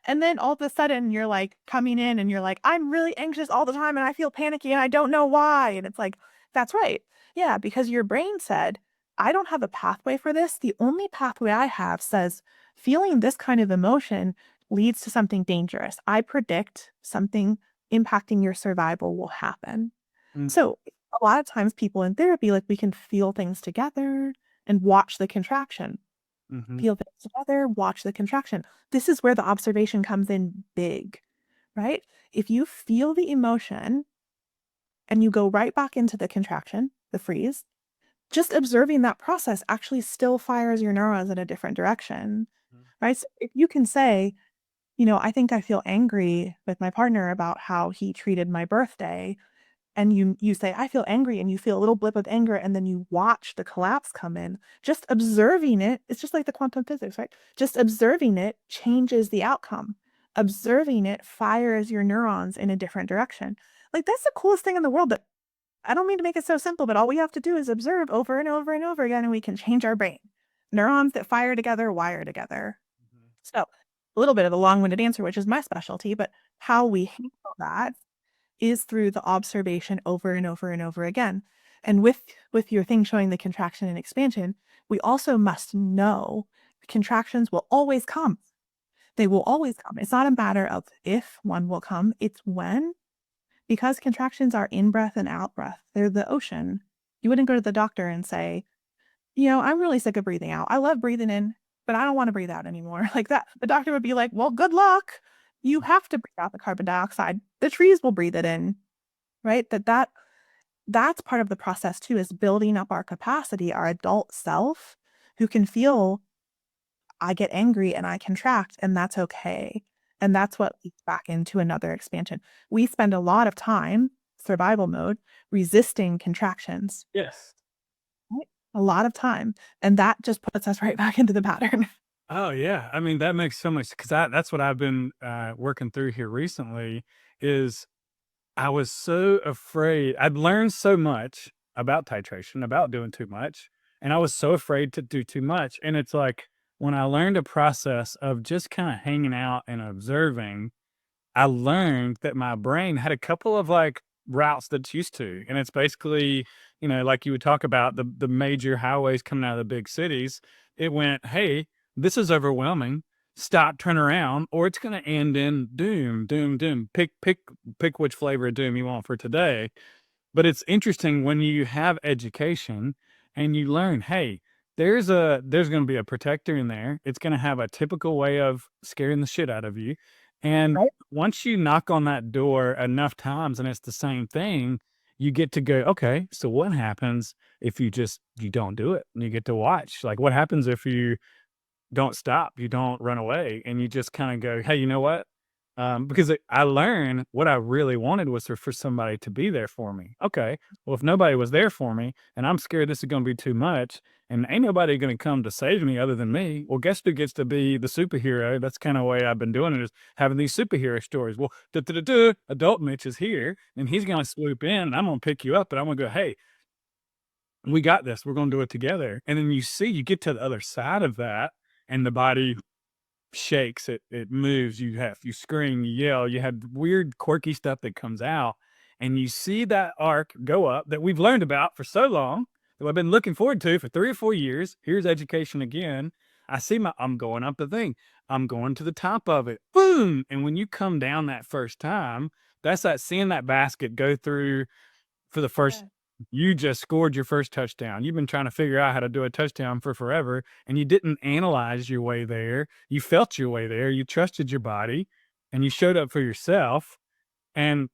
and then all of a sudden you're like coming in and you're like, I'm really anxious all the time and I feel panicky and I don't know why. And it's like, that's right. Yeah, because your brain said, I don't have a pathway for this. The only pathway I have says feeling this kind of emotion leads to something dangerous. I predict something impacting your survival will happen. Mm, So a lot of times people in therapy, like we can feel things together and watch the contraction. mhm, Feel things together, watch the contraction. This is where the observation comes in big, right? If you feel the emotion and you go right back into the contraction, the freeze, just observing that process actually still fires your neurons in a different direction, mm, right? So if you can say, I think I feel angry with my partner about how he treated my birthday, and you say, I feel angry, and you feel a little blip of anger, and then you watch the collapse come in, just observing it, it's just like the quantum physics, right? Just observing it changes the outcome. Observing it fires your neurons in a different direction. Like that's the coolest thing in the world. But I don't mean to make it so simple, but all we have to do is observe over and over and over again, and we can change our brain. Neurons that fire together wire together. mhm, So a little bit of a long-winded answer, which is my specialty, but how we handle that is through the observation over and over and over again. And with your thing showing the contraction and expansion, we also must know contractions will always come. They will always come. It's not a matter of if one will come, it's when. Because contractions are in breath and out breath. They're the ocean. You wouldn't go to the doctor and say, I'm really sick of breathing out. I love breathing in, but I don't want to breathe out anymore. Like that. The doctor would be like, well, good luck. You have to breathe out the carbon dioxide. The trees will breathe it in, right? That's part of the process too, is building up our capacity, our adult self, who can feel I get angry and I contract, and that's okay. And that's what leads back into another expansion. We spend a lot of time, survival mode, resisting contractions, yes. right? A lot of time. And that just puts us right back into the pattern. Oh, yeah. I mean, that makes so much because that's what I've been, working through here recently is I was so afraid. I'd learned so much about titration, about doing too much, and I was so afraid to do too much, and it's like, when I learned a process of just kinda hanging out and observing, I learned that my brain had a couple of, like, routes that it's used to, and it's basically, like you would talk about the major highways coming out of the big cities. It went, "Hey, this is overwhelming. Stop, turn around, or it's gonna end in doom, doom, doom. Pick which flavor of doom you want for today." But it's interesting when you have education and you learn, hey, there's going to be a protector in there. It's going to have a typical way of scaring the shit out of you. And Right? once you knock on that door enough times and it's the same thing, you get to go, okay, so what happens if you don't do it? And you get to watch. Like what happens if you don't stop, you don't run away, and you just kinda go, "Hey, you know what?" Because I learned what I really wanted was for somebody to be there for me. Okay, well, if nobody was there for me, and I'm scared this is gonna be too much, and ain't nobody gonna come to save me other than me, well, guess who gets to be the superhero? That's kinda the way I've been doing it is having these superhero stories. Well, adult Mitch is here, and he's gonna swoop in, and I'm gonna pick you up, and I'm gonna go, "Hey, we got this. We're gonna do it together." And then you get to the other side of that, and the body shakes, it moves, you scream, you yell, you have weird quirky stuff that comes out, and you see that arc go up that we've learned about for so long, that I've been looking forward to for 3 or 4 years. Here's education again. I'm going up the thing. I'm going to the top of it. Boom! And when you come down that first time, that's that seeing that basket go through for the first Yeah. You just scored your first touchdown. You've been trying to figure out how to do a touchdown for forever, and you didn't analyze your way there. You felt your way there. You trusted your body, and you showed up for yourself. And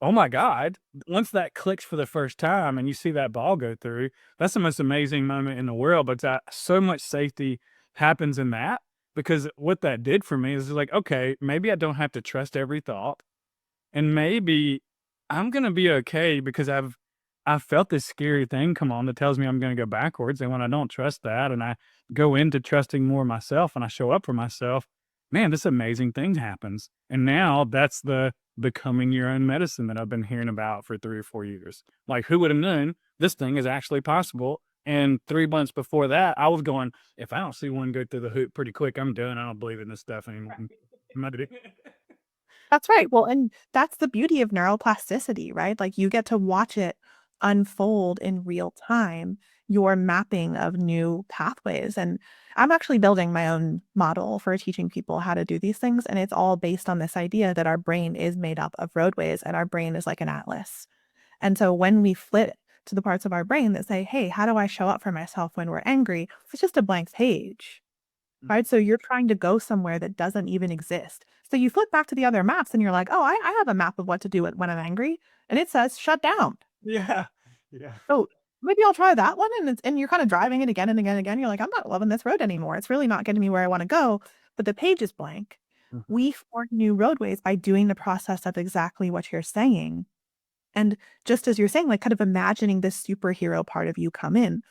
oh my God, once that clicks for the first time and you see that ball go through, that's the most amazing moment in the world. But that, so much safety happens in that, because what that did for me is like, okay, maybe I don't have to trust every thought, and maybe I'm gonna be okay because I've felt this scary thing come on that tells me I'm gonna go backwards. And when I don't trust that and I go into trusting more myself and I show up for myself, man, this amazing thing happens. And now that's the becoming your own medicine that I've been hearing about for 3 or 4 years. Like, who would have known this thing is actually possible? And 3 months before that, I was going, if I don't see one go through the hoop pretty quick, I'm done. I don't believe in this stuff anymore. Am I doing- That's right. Well, and that's the beauty of neuroplasticity, right? Like you get to watch it unfold in real time, your mapping of new pathways. And I'm actually building my own model for teaching people how to do these things. And it's all based on this idea that our brain is made up of roadways and our brain is like an atlas. And so when we flip to the parts of our brain that say, hey, how do I show up for myself when we're angry? It's just a blank page. Right? So you're trying to go somewhere that doesn't even exist. So you flip back to the other maps and you're like, oh, I have a map of what to do when I'm angry. And it says shut down. Yeah. Yeah. So maybe I'll try that one. And you're kind of driving it again and again and again. You're like, I'm not loving this road anymore. It's really not getting me where I want to go. But the page is blank. We form new roadways by doing the process of exactly what you're saying. And just as you're saying, like kind of imagining this superhero part of you come in,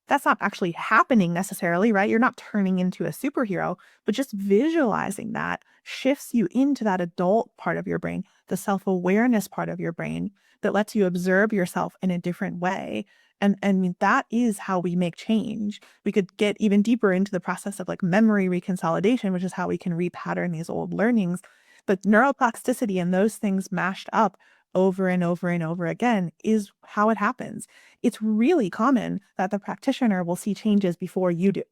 that's not actually happening necessarily, right? You're not turning into a superhero, but just visualizing that shifts you into that adult part of your brain, the self-awareness part of your brain that lets you observe yourself in a different way. And that is how we make change. We could get even deeper into the process of like memory reconsolidation, which is how we can repattern these old learnings. But neuroplasticity and those things mashed up over and over and over again is how it happens. It's really common that the practitioner will see changes before you do.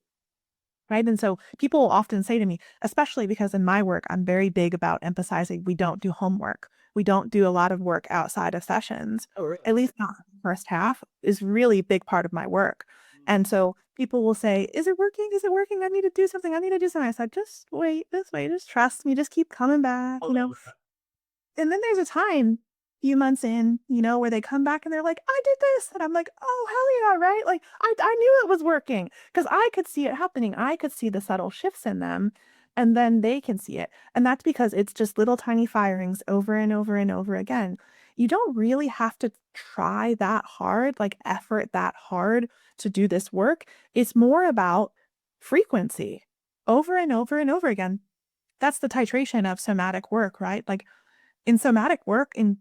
Right. And so people will often say to me, especially because in my work, I'm very big about emphasizing we don't do homework. We don't do a lot of work outside of sessions, Oh, really? at least not the first half, is really a big part of my work. And so people will say, is it working? Is it working? I need to do something. I need to do something. I said, just wait, this way, just trust me, just keep coming back, I you know. love that. And then there's a time, few months in, you know, where they come back and they're like, I did this. And I'm like, oh, hell yeah, right? Like, I knew it was working because I could see it happening. I could see the subtle shifts in them. And then they can see it. And that's because it's just little tiny firings over and over and over again. You don't really have to try that hard, like effort that hard to do this work. It's more about frequency over and over and over again. That's the titration of somatic work, right? Like in somatic work, in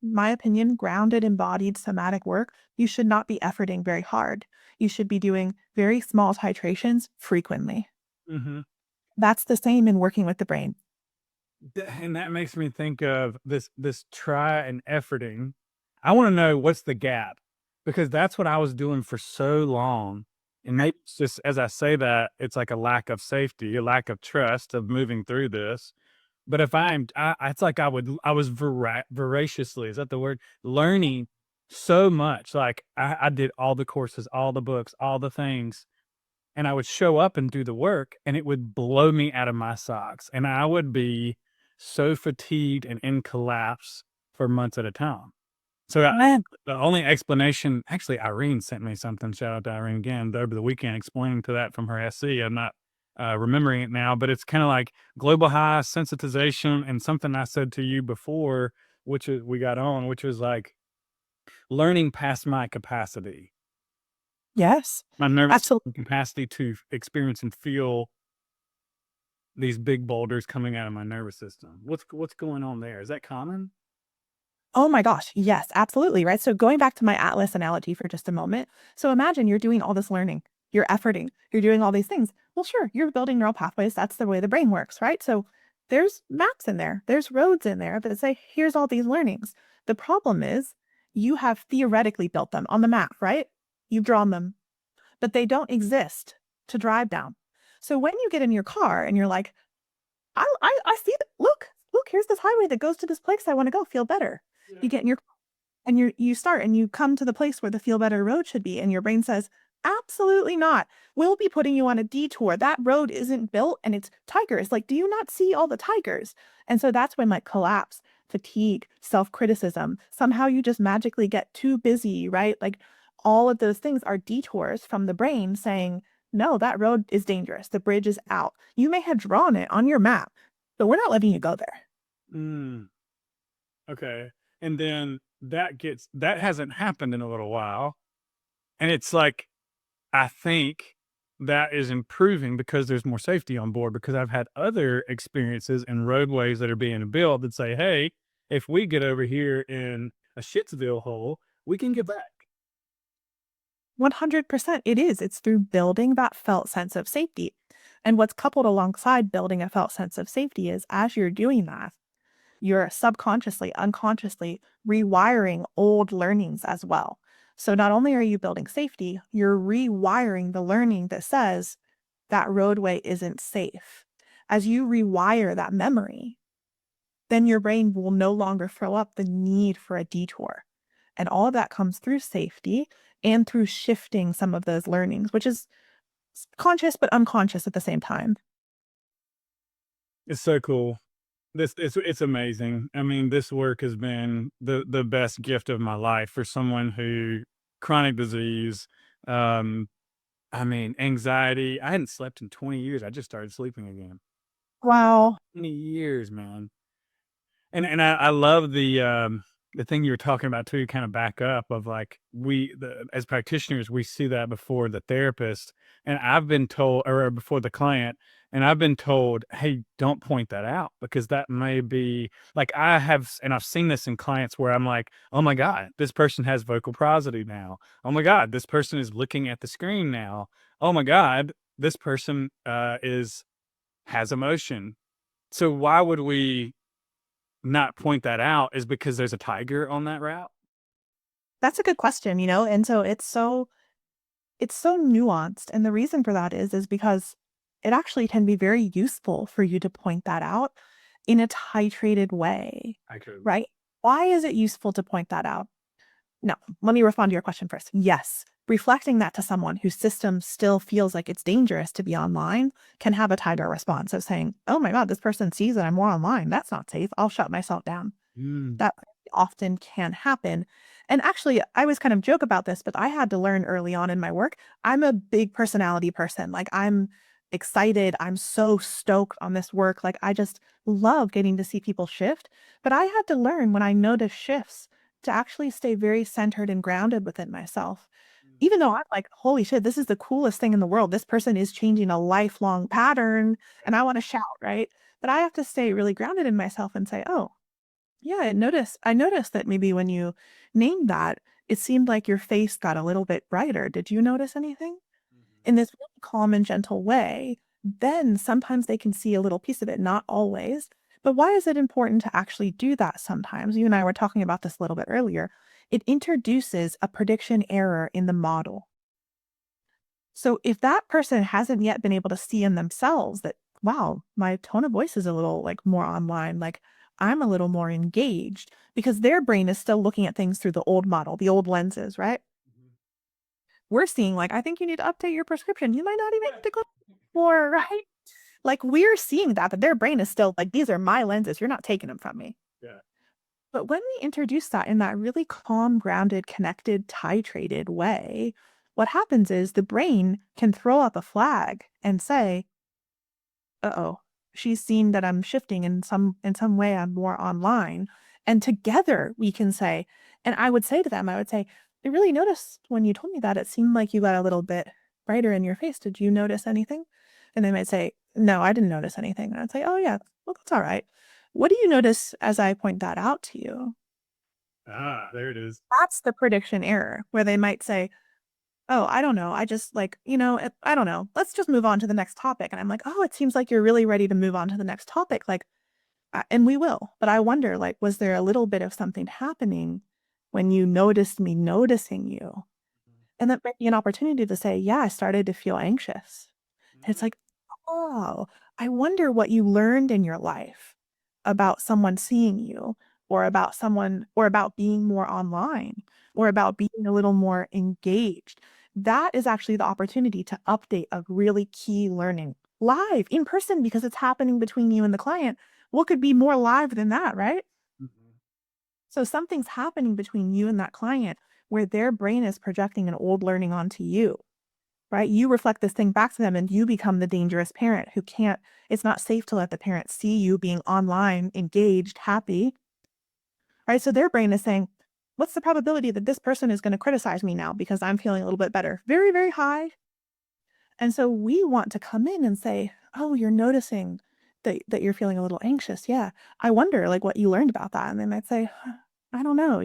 my opinion, grounded, embodied somatic work, you should not be efforting very hard. You should be doing very small titrations frequently. Mhm. That's the same in working with the brain. And that makes me think of this try and efforting. I wanna know what's the gap, because that's what I was doing for so long, and maybe it's just as I say that, it's like a lack of safety, a lack of trust of moving through this. But if it's like I was voraciously, is that the word? Learning so much. Like, I did all the courses, all the books, all the things, and I would show up and do the work, and it would blow me out of my socks, and I would be so fatigued and in collapse for months at a time. So, the only explanation, actually, Irene sent me something, shout out to Irene again, over the weekend explaining to that from her SC. I'm not, remembering it now, but it's kinda like global high sensitization and something I said to you before, which is we got on, which was like learning past my capacity, Yes, my nervous absolutely. capacity to experience and feel these big boulders coming out of my nervous system. What's going on there? Is that common? Oh my gosh. Yes, absolutely. Right. So going back to my atlas analogy for just a moment. So imagine you're doing all this learning, you're efforting, you're doing all these things. Well, sure, you're building neural pathways. That's the way the brain works, right? So there's maps in there, there's roads in there that say, here's all these learnings. The problem is you have theoretically built them on the map, right? You've drawn them, but they don't exist to drive down. So when you get in your car and you're like, I see it. Look, here's this highway that goes to this place I want to go feel better. You get in your And you start and you come to the place where the feel better road should be. And your brain says, absolutely not. We'll be putting you on a detour. That road isn't built and it's tigers. Like, do you not see all the tigers? And so that's when like collapse, fatigue, self-criticism, somehow you just magically get too busy, right? Like all of those things are detours from the brain saying, no, that road is dangerous. The bridge is out. You may have drawn it on your map, but we're not letting you go there. Mm, okay. And then that hasn't happened in a little while. And it's like, I think that is improving because there's more safety on board, because I've had other experiences in roadways that are being built that say, hey, if we get over here in a Shitsville hole, we can get back. 100% it is. It's through building that felt sense of safety. And what's coupled alongside building a felt sense of safety is as you're doing that, you're subconsciously, unconsciously rewiring old learnings as well. So not only are you building safety, you're rewiring the learning that says that roadway isn't safe. As you rewire that memory, then your brain will no longer throw up the need for a detour. And all of that comes through safety and through shifting some of those learnings, which is conscious but unconscious at the same time. It's so cool. It's amazing. I mean, this work has been the best gift of my life for someone who chronic disease, um, I mean, anxiety. I hadn't slept in 20 years. I just started sleeping again. Wow. 20 years, man. And I love the thing you were talking about too, kind of back up of like as practitioners, we see that before the therapist, and I've been told, or before the client, and I've been told, hey, don't point that out because that may be like and I've seen this in clients where I'm like, oh my God, this person has vocal prosody now. Oh my God, this person is looking at the screen now. Oh my God, this person has emotion. So why would we not point that out, is because there's a tiger on that route? That's a good question, And so it's so nuanced. And the reason for that is because it actually can be very useful for you to point that out in a titrated way, I could. right? Why is it useful to point that out? No, let me respond to your question first. Yes, reflecting that to someone whose system still feels like it's dangerous to be online can have a tighter response of saying, oh my God, this person sees that I'm more online. That's not safe. I'll shut myself down. Mm, That often can happen. And actually, I always kind of joke about this, but I had to learn early on in my work. I'm a big personality person. Like, I'm excited. I'm so stoked on this work. Like, I just love getting to see people shift. But I had to learn when I notice shifts to actually stay very centered and grounded within myself. mm, Even though I'm like, holy shit, this is the coolest thing in the world. This person is changing a lifelong pattern and I want to shout, right? But I have to stay really grounded in myself and say, oh, yeah, I noticed that maybe when you named that, it seemed like your face got a little bit brighter. Did you notice anything? mhm, In this really calm and gentle way, then sometimes they can see a little piece of it, not always. But why is it important to actually do that sometimes? You and I were talking about this a little bit earlier. It introduces a prediction error in the model. So if that person hasn't yet been able to see in themselves that, wow, my tone of voice is a little like more online, like I'm a little more engaged because their brain is still looking at things through the old model, the old lenses, right? mhm. We're seeing like, I think you need to update your prescription. You might not even need to go more, right? Like we're seeing that, but their brain is still like, these are my lenses. You're not taking them from me. Yeah. But when we introduce that in that really calm, grounded, connected, titrated way, what happens is the brain can throw up a flag and say, uh-oh, she's seen that I'm shifting in some way I'm more online. And together we can say, and I would say to them, I would say, I really noticed when you told me that it seemed like you got a little bit brighter in your face. Did you notice anything? And they might say, no, I didn't notice anything. And I'd say, oh yeah, well, that's all right. What do you notice as I point that out to you? Ah, there it is. That's the prediction error where they might say, oh, I don't know. I just like, I don't know. Let's just move on to the next topic. And I'm like, oh, it seems like you're really ready to move on to the next topic. Like, and we will. But I wonder, like, was there a little bit of something happening when you noticed me noticing you? And that might be an opportunity to say, yeah, I started to feel anxious. And it's Mhm. like, oh, I wonder what you learned in your life about someone seeing you. or about someone or about being more online or about being a little more engaged, that is actually the opportunity to update a really key learning live in person because it's happening between you and the client. What could be more live than that, right? Mhm. So something's happening between you and that client where their brain is projecting an old learning onto you, right? You reflect this thing back to them and you become the dangerous parent who can't, it's not safe to let the parent see you being online, engaged, happy, right? So their brain is saying, what's the probability that this person is going to criticize me now because I'm feeling a little bit better? Very, very high. And so we want to come in and say, oh, you're noticing that you're feeling a little anxious. Yeah. I wonder like what you learned about that. And they might say, "Huh, I don't know.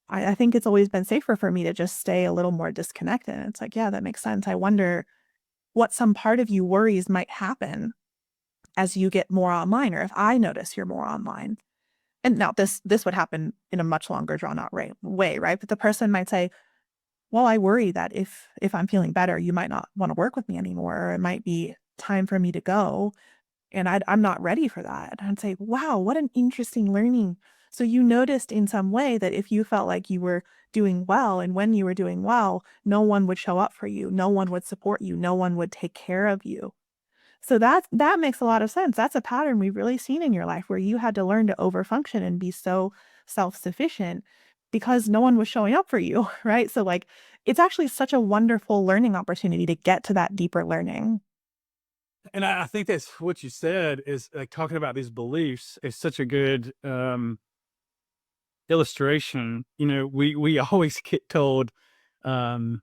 I think it's always been safer for me to just stay a little more disconnected. And it's like, yeah, that makes sense. I wonder what some part of you worries might happen as you get more online, or if I notice you're more online. And now this would happen in a much longer drawn out way, right? But the person might say, well, I worry that if I'm feeling better, you might not want to work with me anymore, or it might be time for me to go. And I'm not ready for that. And I'd say, wow, what an interesting learning. So you noticed in some way that if you felt like you were doing well and when you were doing well, no one would show up for you. No one would support you. No one would take care of you. So that makes a lot of sense. That's a pattern we've really seen in your life where you had to learn to overfunction and be so self-sufficient because no one was showing up for you, right? So like it's actually such a wonderful learning opportunity to get to that deeper learning. And I think that's what you said is like talking about these beliefs is such a good illustration. We always get told, um,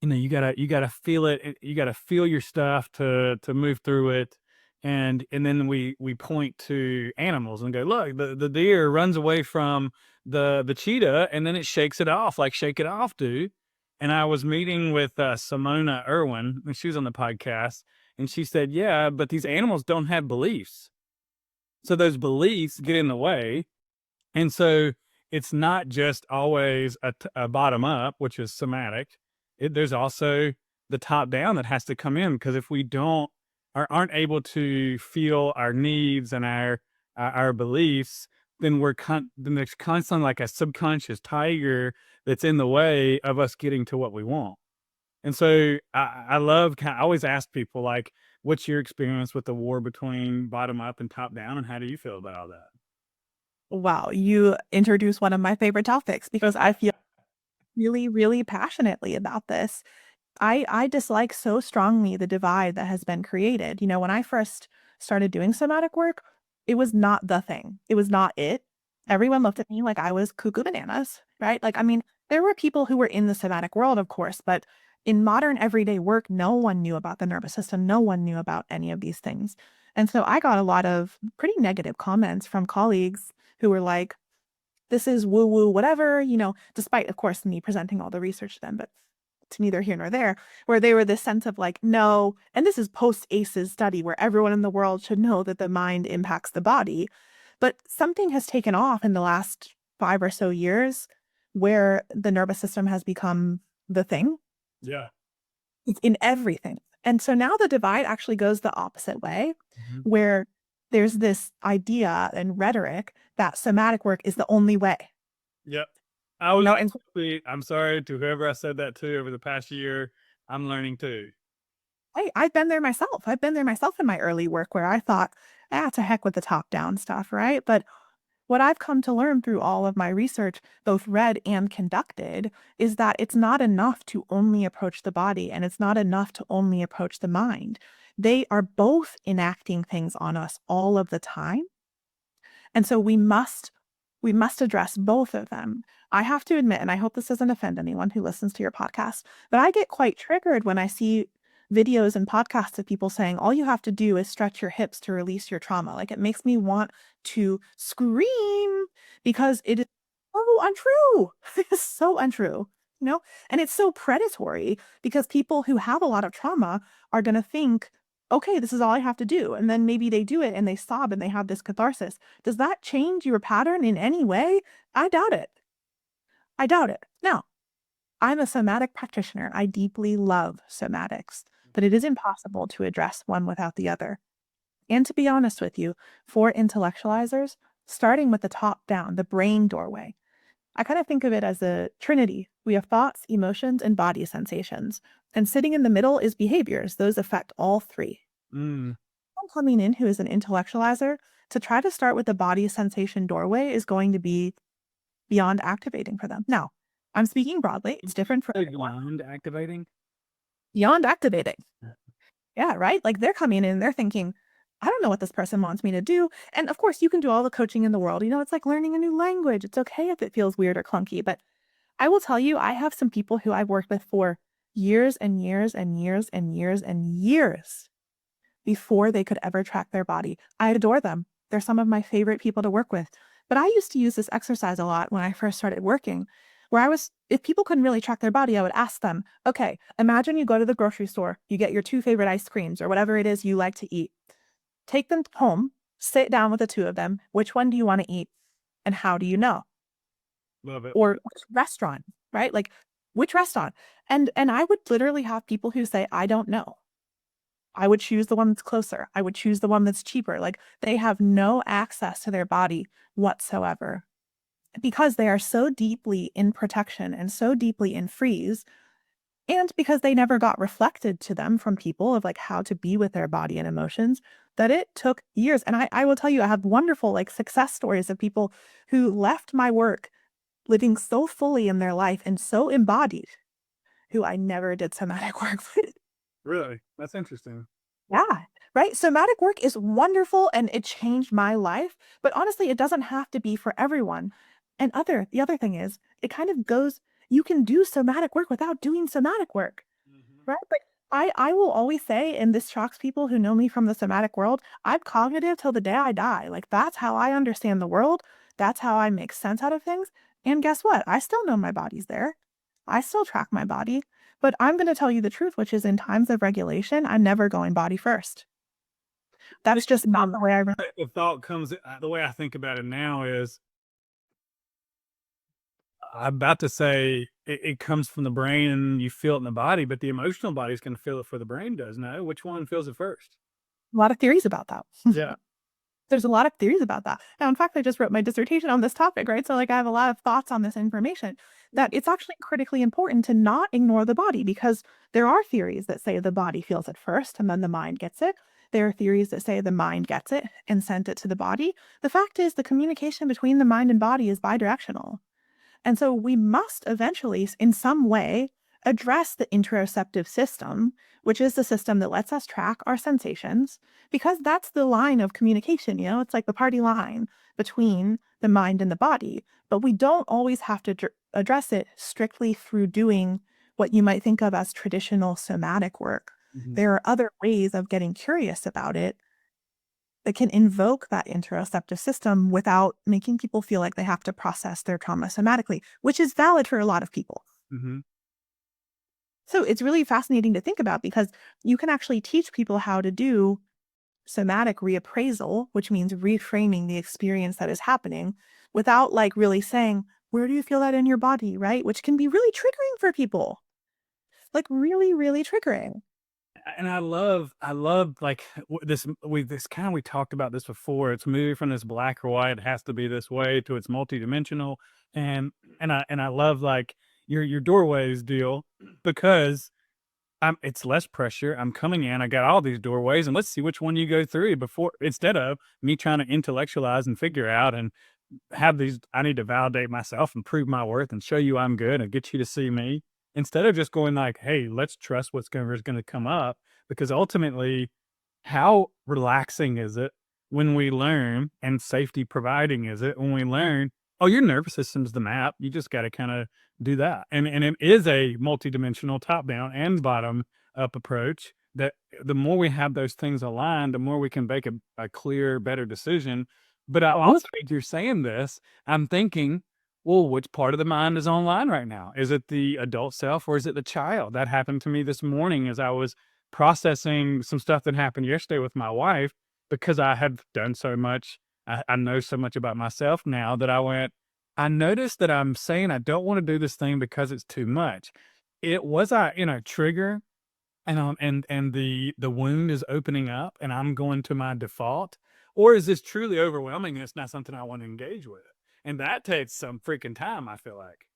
you gotta feel it. You gotta feel your stuff to move through it. And then we point to animals and go, look, the deer runs away from the cheetah and then it shakes it off, like shake it off, dude. And I was meeting with Simona Irwin, and she was on the podcast, and she said, yeah, but these animals don't have beliefs. So those beliefs get in the way, and so it's not just always a bottom up, which is somatic. There's also the top down that has to come in because if we don't aren't able to feel our needs and our beliefs, then then there's constantly like a subconscious tiger that's in the way of us getting to what we want. And so I love I always ask people like, what's your experience with the war between bottom up and top down, and how do you feel about all that? Wow, you introduced one of my favorite topics because I feel really, really passionately about this. I dislike so strongly the divide that has been created. You know, when I first started doing somatic work, it was not the thing. It was not it. Everyone looked at me like I was cuckoo bananas, right? Like, I mean, there were people who were in the somatic world, of course, but in modern everyday work, no one knew about the nervous system. No one knew about any of these things. And so I got a lot of pretty negative comments from colleagues who were like, this is woo woo, whatever, despite, of course, me presenting all the research to them, but it's neither here nor there, where they were this sense of like, no, and this is post ACEs study where everyone in the world should know that the mind impacts the body. But something has taken off in the last 5 or so years where the nervous system has become the thing. Yeah. It's in everything. And so now the divide actually goes the opposite way, Mhm. where there's this idea and rhetoric that somatic work is the only way. Yep. I was And I'm sorry to whoever I said that to over the past year. I'm learning too. I've been there myself. I've been there myself in my early work where I thought, to heck with the top down stuff, right? But what I've come to learn through all of my research, both read and conducted, is that it's not enough to only approach the body and it's not enough to only approach the mind. They are both enacting things on us all of the time. And so we must address both of them. I have to admit, and I hope this doesn't offend anyone who listens to your podcast, but I get quite triggered when I see videos and podcasts of people saying all you have to do is stretch your hips to release your trauma. Like it makes me want to scream because it is so untrue. It is so untrue. You know, and it's so predatory because people who have a lot of trauma are going to think, okay, this is all I have to do. And then maybe they do it and they sob and they have this catharsis. Does that change your pattern in any way? I doubt it. I doubt it. Now, I'm a somatic practitioner. I deeply love somatics, but it is impossible to address one without the other. And to be honest with you, for intellectualizers, starting with the top down, the brain doorway. I kind of think of it as a trinity. We have thoughts, emotions, and body sensations. And sitting in the middle is behaviors. Those affect all three. Mm. Someone coming in who is an intellectualizer, to try to start with the body sensation doorway is going to be beyond activating for them. Now, I'm speaking broadly. It's different for everyone. Beyond activating? Beyond activating. Yeah, right? Like they're coming in and they're thinking, I don't know what this person wants me to do. And of course, you can do all the coaching in the world. It's like learning a new language. It's okay if it feels weird or clunky. But I will tell you, I have some people who I've worked with for years and years and years and years and years before they could ever track their body. I adore them. They're some of my favorite people to work with. But I used to use this exercise a lot when I first started working, where if people couldn't really track their body, I would ask them, okay, imagine you go to the grocery store, you get your two favorite ice creams or whatever it is you like to eat. Take them home, sit down with the two of them. Which one do you want to eat? And how do you know? Love it. Or which restaurant, right? Like which restaurant? And I would literally have people who say, I don't know. I would choose the one that's closer. I would choose the one that's cheaper. Like they have no access to their body whatsoever because they are so deeply in protection and so deeply in freeze. And because they never got reflected to them from people of like how to be with their body and emotions, that it took years. And I will tell you, I have wonderful like success stories of people who left my work living so fully in their life and so embodied, who I never did somatic work with. Really? That's interesting. Yeah, right? Somatic work is wonderful and it changed my life, but honestly, it doesn't have to be for everyone. And the other thing is, it kind of goes, you can do somatic work without doing somatic work, Mhm. right? But I will always say, and this shocks people who know me from the somatic world, I'm cognitive till the day I die. Like that's how I understand the world. That's how I make sense out of things. And guess what? I still know my body's there. I still track my body. But I'm going to tell you the truth, which is in times of regulation, I'm never going body first. That's just not the way I The thought comes, the way I think about it now is I'm about to say it comes from the brain and you feel it in the body, but the emotional body's going to feel it before the brain does. No, which one feels it first? a lot of theories about that. Yeah. There's a lot of theories about that. Now, in fact, I just wrote my dissertation on this topic, right? So, like, I have a lot of thoughts on this information that it's actually critically important to not ignore the body because there are theories that say the body feels it first and then the mind gets it. There are theories that say the mind gets it and sent it to the body. The fact is, the communication between the mind and body is bidirectional. And so we must eventually, in some way, address the interoceptive system, which is the system that lets us track our sensations, because that's the line of communication. It's like the party line between the mind and the body. But we don't always have to address it strictly through doing what you might think of as traditional somatic work. Mhm. There are other ways of getting curious about it that can invoke that interoceptive system without making people feel like they have to process their trauma somatically, which is valid for a lot of people. Mhm. So it's really fascinating to think about because you can actually teach people how to do somatic reappraisal, which means reframing the experience that is happening without like really saying, where do you feel that in your body? Right. Which can be really triggering for people, like really, really triggering. And I love like we talked about this before. It's moving from this black or white, it has to be this way to it's multidimensional. And I love like your doorways deal because it's less pressure. I'm coming in, I got all these doorways, and let's see which one you go through before instead of me trying to intellectualize and figure out and have these I need to validate myself and prove my worth and show you I'm good and get you to see me instead of just going like, "Hey, let's trust is going to come up," because ultimately, how relaxing is it when we learn and safety providing is it when we learn, "Oh, your nervous system's the map. You just got to kind of do that." And it is a multidimensional top down and bottom up approach that the more we have those things aligned, the more we can make a clear, better decision. But I also, as you're saying this, I'm thinking, well, which part of the mind is online right now? Is it the adult self or is it the child? That happened to me this morning as I was processing some stuff that happened yesterday with my wife because I had done so much. I know so much about myself now that I noticed that I'm saying I don't want to do this thing because it's too much. It was I, trigger and the wound is opening up and I'm going to my default, Or is this truly overwhelming and it's not something I want to engage with? And that takes some freaking time, I feel like.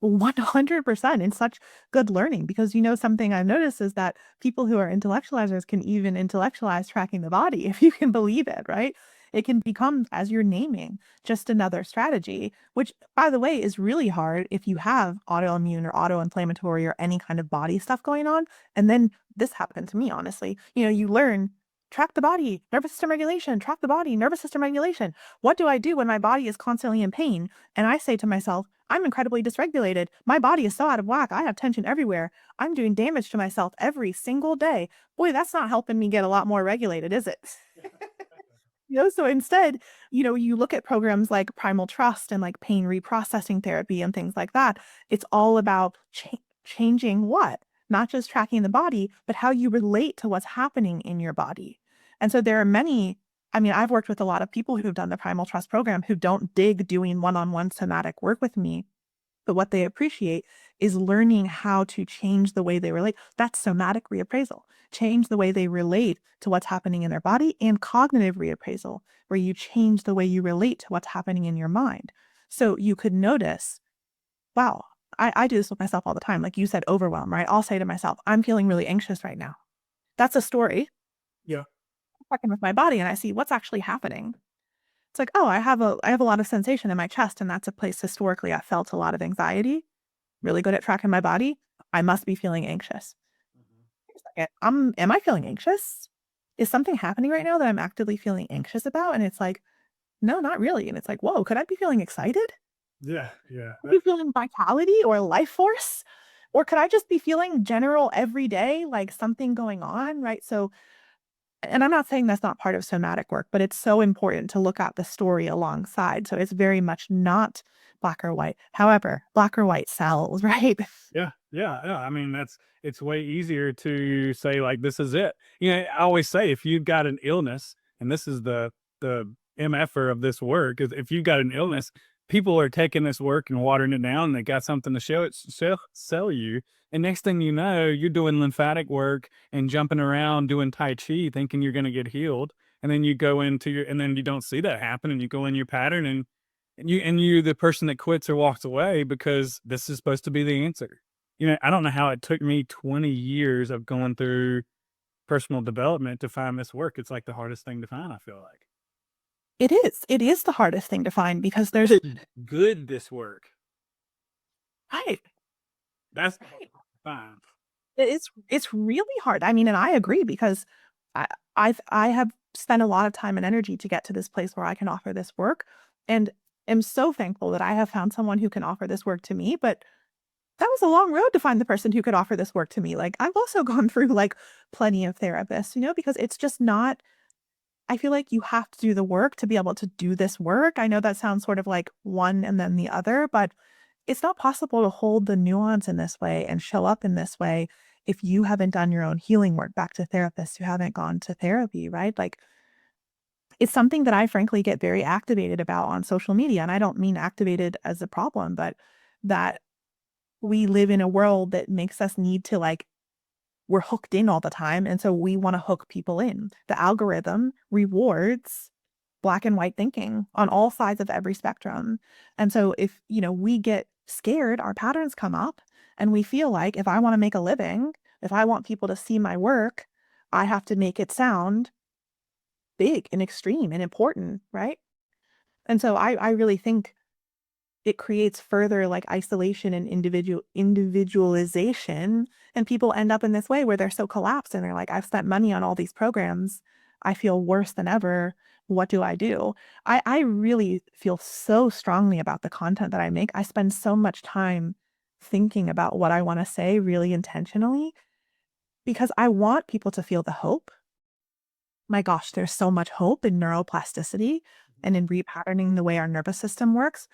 100% and such good learning because something I've noticed is that people who are intellectualizers can even intellectualize tracking the body if you can believe it, right? It can become, as you're naming, just another strategy, which by the way is really hard if you have autoimmune or autoinflammatory or any kind of body stuff going on. And then this happened to me, honestly. You learn track the body, nervous system regulation, track the body, nervous system regulation. What do I do when my body is constantly in pain? And I say to myself, I'm incredibly dysregulated. My body is so out of whack. I have tension everywhere. I'm doing damage to myself every single day. Boy, that's not helping me get a lot more regulated, is it? So instead, you look at programs like Primal Trust and like pain reprocessing therapy and things like that. It's all about changing what? Not just tracking the body, but how you relate to what's happening in your body. And so there are many, I mean, I've worked with a lot of people who've done the Primal Trust program who don't dig doing one-on-one somatic work with me, but what they appreciate is learning how to change the way they relate. That's somatic reappraisal. Change the way they relate to what's happening in their body, and cognitive reappraisal, where you change the way you relate to what's happening in your mind. So you could notice, wow, I do this with myself all the time. Like you said, overwhelm, right? I'll say to myself, I'm feeling really anxious right now. That's a story. Yeah. I'm talking with my body and I see what's actually happening. It's like, oh, I have a lot of sensation in my chest, and that's a place historically I felt a lot of anxiety. Really good at tracking my body. I must be feeling anxious. Wait a second. Am I feeling anxious? Is something happening right now that I'm actively feeling anxious about? And it's like, no, not really. And it's like, whoa, could I be feeling excited? Yeah. Yeah. Could I be feeling vitality or life force? Or could I just be feeling general every day, like something going on? Right. So, and I'm not saying that's not part of somatic work, but it's so important to look at the story alongside. So it's very much not black or white. However, black or white sells, right? Yeah, yeah, yeah. I mean, it's way easier to say like this is it. I always say if you've got an illness, and this is the mf'er of this work is if you've got an illness, people are taking this work and watering it down. And they got something to sell you, and next thing you know, you're doing lymphatic work and jumping around doing tai chi, thinking you're going to get healed, and then you go into your, and then you don't see that happen, and you go in your pattern, and you're the person that quits or walks away because this is supposed to be the answer. I don't know how it took me 20 years of going through personal development to find this work. It's like the hardest thing to find, I feel like. It is. It is the hardest thing to find because there's Good this work. right. That's Right. fine. It's really hard. I mean, and I agree because I I have spent a lot of time and energy to get to this place where I can offer this work, and am so thankful that I have found someone who can offer this work to me. But that was a long road to find the person who could offer this work to me. Like I've also gone through like plenty of therapists, because it's just not. I feel like you have to do the work to be able to do this work. I know that sounds sort of like one and then the other, but it's not possible to hold the nuance in this way and show up in this way if you haven't done your own healing work. Back to therapists who haven't gone to therapy, right? Like it's something that I frankly get very activated about on social media. And I don't mean activated as a problem, but that we live in a world that makes us need to like we're hooked in all the time. And so we want to hook people in. The algorithm rewards black and white thinking on all sides of every spectrum. And so if, we get scared, our patterns come up and we feel like if I want to make a living, if I want people to see my work, I have to make it sound big and extreme and important, right? And so I really think it creates further like isolation and individualization, and people end up in this way where they're so collapsed and they're like, I've spent money on all these programs, I feel worse than ever, what do I do? I really feel so strongly about the content that I make. I spend so much time thinking about what I want to say really intentionally because I want people to feel the hope. My gosh, there's so much hope in neuroplasticity and in repatterning the way our nervous system works.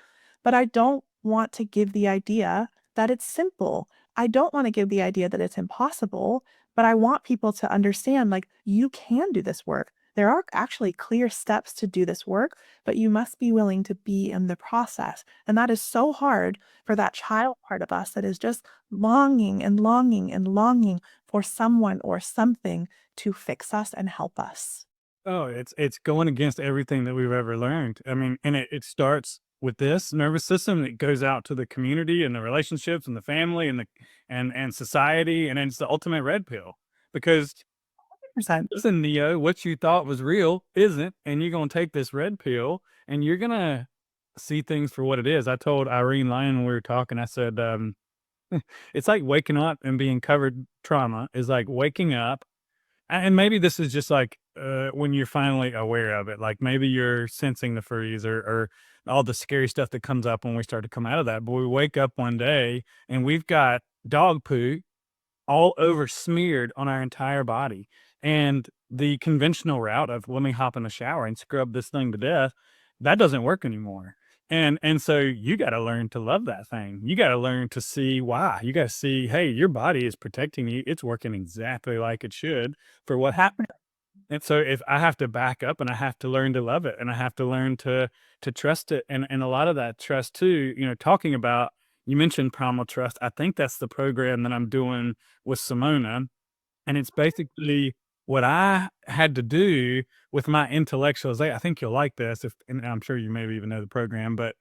But I don't want to give the idea that it's simple. I don't want to give the idea that it's impossible, but I want people to understand like you can do this work. There are actually clear steps to do this work, but you must be willing to be in the process. And that is so hard for that child part of us that is just longing and longing and longing for someone or something to fix us and help us. Oh, it's going against everything that we've ever learned. I mean, and it starts with this nervous system. It goes out to the community and the relationships and the family and the and society, and it's the ultimate red pill because Percent. listen, Neo, what you thought was real isn't, and you're gonna take this red pill and you're gonna see things for what it is. I told Irene Lyon when we were talking, I said, it's like waking up and being covered trauma is like waking up. And maybe this is just like when you're finally aware of it, like maybe you're sensing the freeze or all the scary stuff that comes up when we start to come out of that. But we wake up one day and we've got dog poo all over smeared on our entire body. And the conventional route of let me hop in the shower and scrub this thing to death, that doesn't work anymore. And so you got to learn to love that thing. You got to learn to see why. You got to see, hey, your body is protecting you. It's working exactly like it should for what happened. And so if I have to back up and I have to learn to love it and I have to learn to trust it and a lot of that trust too, talking about you mentioned primal trust. I think that's the program that I'm doing with Simona. And it's basically what I had to do with my intellectualization. I think you'll like this if and I'm sure you maybe even know the program, but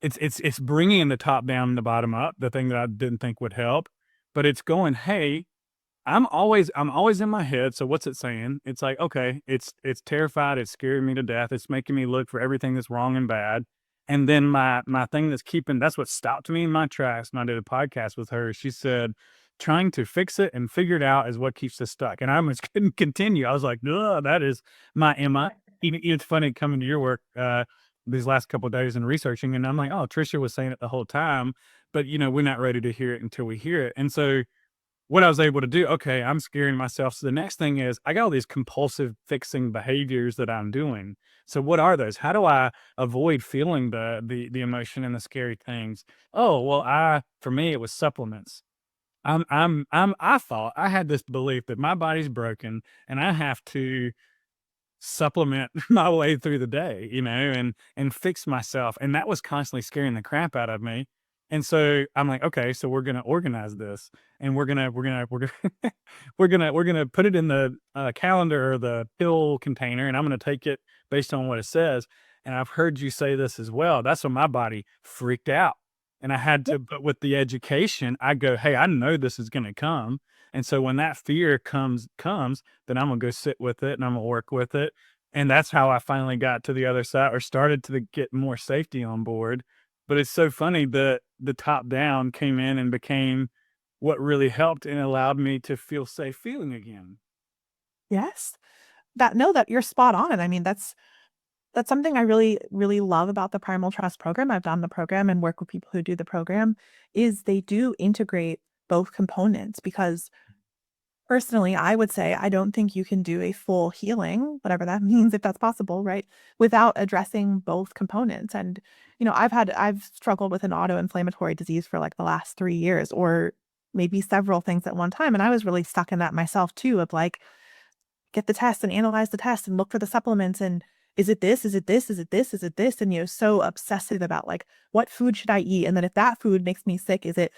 it's bringing the top down and the bottom up, the thing that I didn't think would help. But it's going, hey, I'm always in my head, so what's it saying? It's like, okay, it's terrified, it's scaring me to death, it's making me look for everything that's wrong and bad, and then my thing that's what stopped me in my tracks when I did a podcast with her. She said, "Trying to fix it and figure it out is what keeps us stuck," and I almost couldn't continue. I was like, "Ugh, that is my MI." It's funny coming to your work, these last couple of days and researching, and I'm like, "Oh, Trisha was saying it the whole time," but, we're not ready to hear it until we hear it, and so what I was able to do, okay, I'm scaring myself. So the next thing is I got all these compulsive fixing behaviors that I'm doing. So what are those? How do I avoid feeling the emotion and the scary things? Oh, well, for me it was supplements. I thought I had this belief that my body's broken and I have to supplement my way through the day, and fix myself. And that was constantly scaring the crap out of me. And so I'm like, okay, so we're gonna organize this, and we're gonna we're gonna put it in the calendar or the pill container, and I'm gonna take it based on what it says. And I've heard you say this as well. That's when my body freaked out, and I had to. But with the education, I go, hey, I know this is gonna come, and so when that fear comes, then I'm gonna go sit with it and I'm gonna work with it. And that's how I finally got to the other side or started to get more safety on board. But it's so funny that the top down came in and became what really helped and allowed me to feel safe feeling again. Yes. That you're spot on. I mean, that's something I really, really love about the Primal Trust program. I've done the program and work with people who do the program, is they do integrate both components because personally, I would say I don't think you can do a full healing, whatever that means, if that's possible, right? Without addressing both components. And, I've struggled with an autoinflammatory disease for like the last 3 years or maybe several things at one time. And I was really stuck in that myself too, of like, get the test and analyze the test and look for the supplements and is it this? Is it this? Is it this? Is it this? And so obsessive about like what food should I eat? And then if that food makes me sick, is it,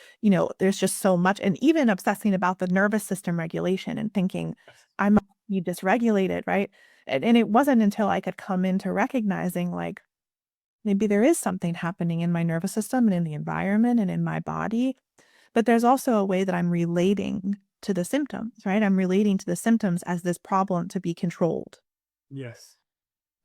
there's just so much. And even obsessing about the nervous system regulation and thinking I might be dysregulated, right? And it wasn't until I could come into recognizing like maybe there is something happening in my nervous system and in the environment and in my body, but there's also a way that I'm relating to the symptoms, right? I'm relating to the symptoms as this problem to be controlled. Yes.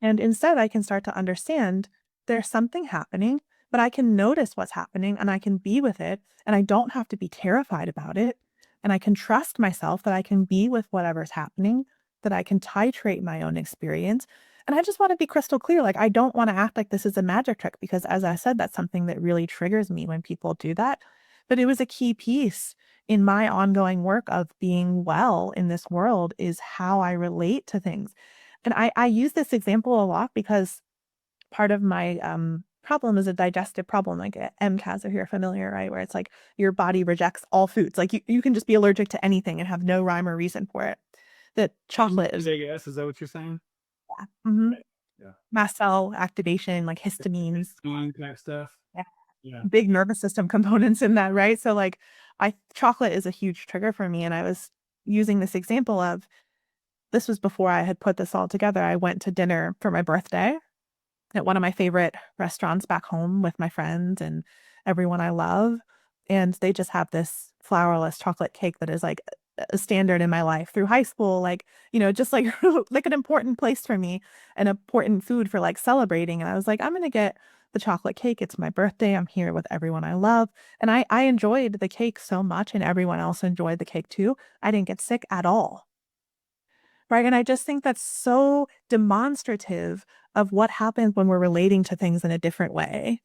And instead, I can start to understand there's something happening, but I can notice what's happening and I can be with it. And I don't have to be terrified about it. And I can trust myself that I can be with whatever's happening, that I can titrate my own experience. And I just want to be crystal clear. Like, I don't want to act like this is a magic trick because, as I said, that's something that really triggers me when people do that. But it was a key piece in my ongoing work of being well in this world is how I relate to things. And I use this example a lot because part of my, problem is a digestive problem, like a MCAS, if you're familiar, right? Where it's like your body rejects all foods. Like you can just be allergic to anything and have no rhyme or reason for it. That chocolate is Yes, is that what you're saying? mhm, Right. Yeah. mast cell activation, like histamines, Doing that stuff. yeah, Yeah. big nervous system components in that, right? So like I chocolate is a huge trigger for me. And I was using this example of this was before I had put this all together. I went to dinner for my birthday at one of my favorite restaurants back home with my friends and everyone I love. And they just have this flourless chocolate cake that is like a standard in my life through high school, like, just like like an important place for me, an important food for like celebrating. And I was like, I'm gonna get the chocolate cake. It's my birthday. I'm here with everyone I love. And I enjoyed the cake so much, and everyone else enjoyed the cake too. I didn't get sick at all. Right. And I just think that's so demonstrative of what happens when we're relating to things in a different way.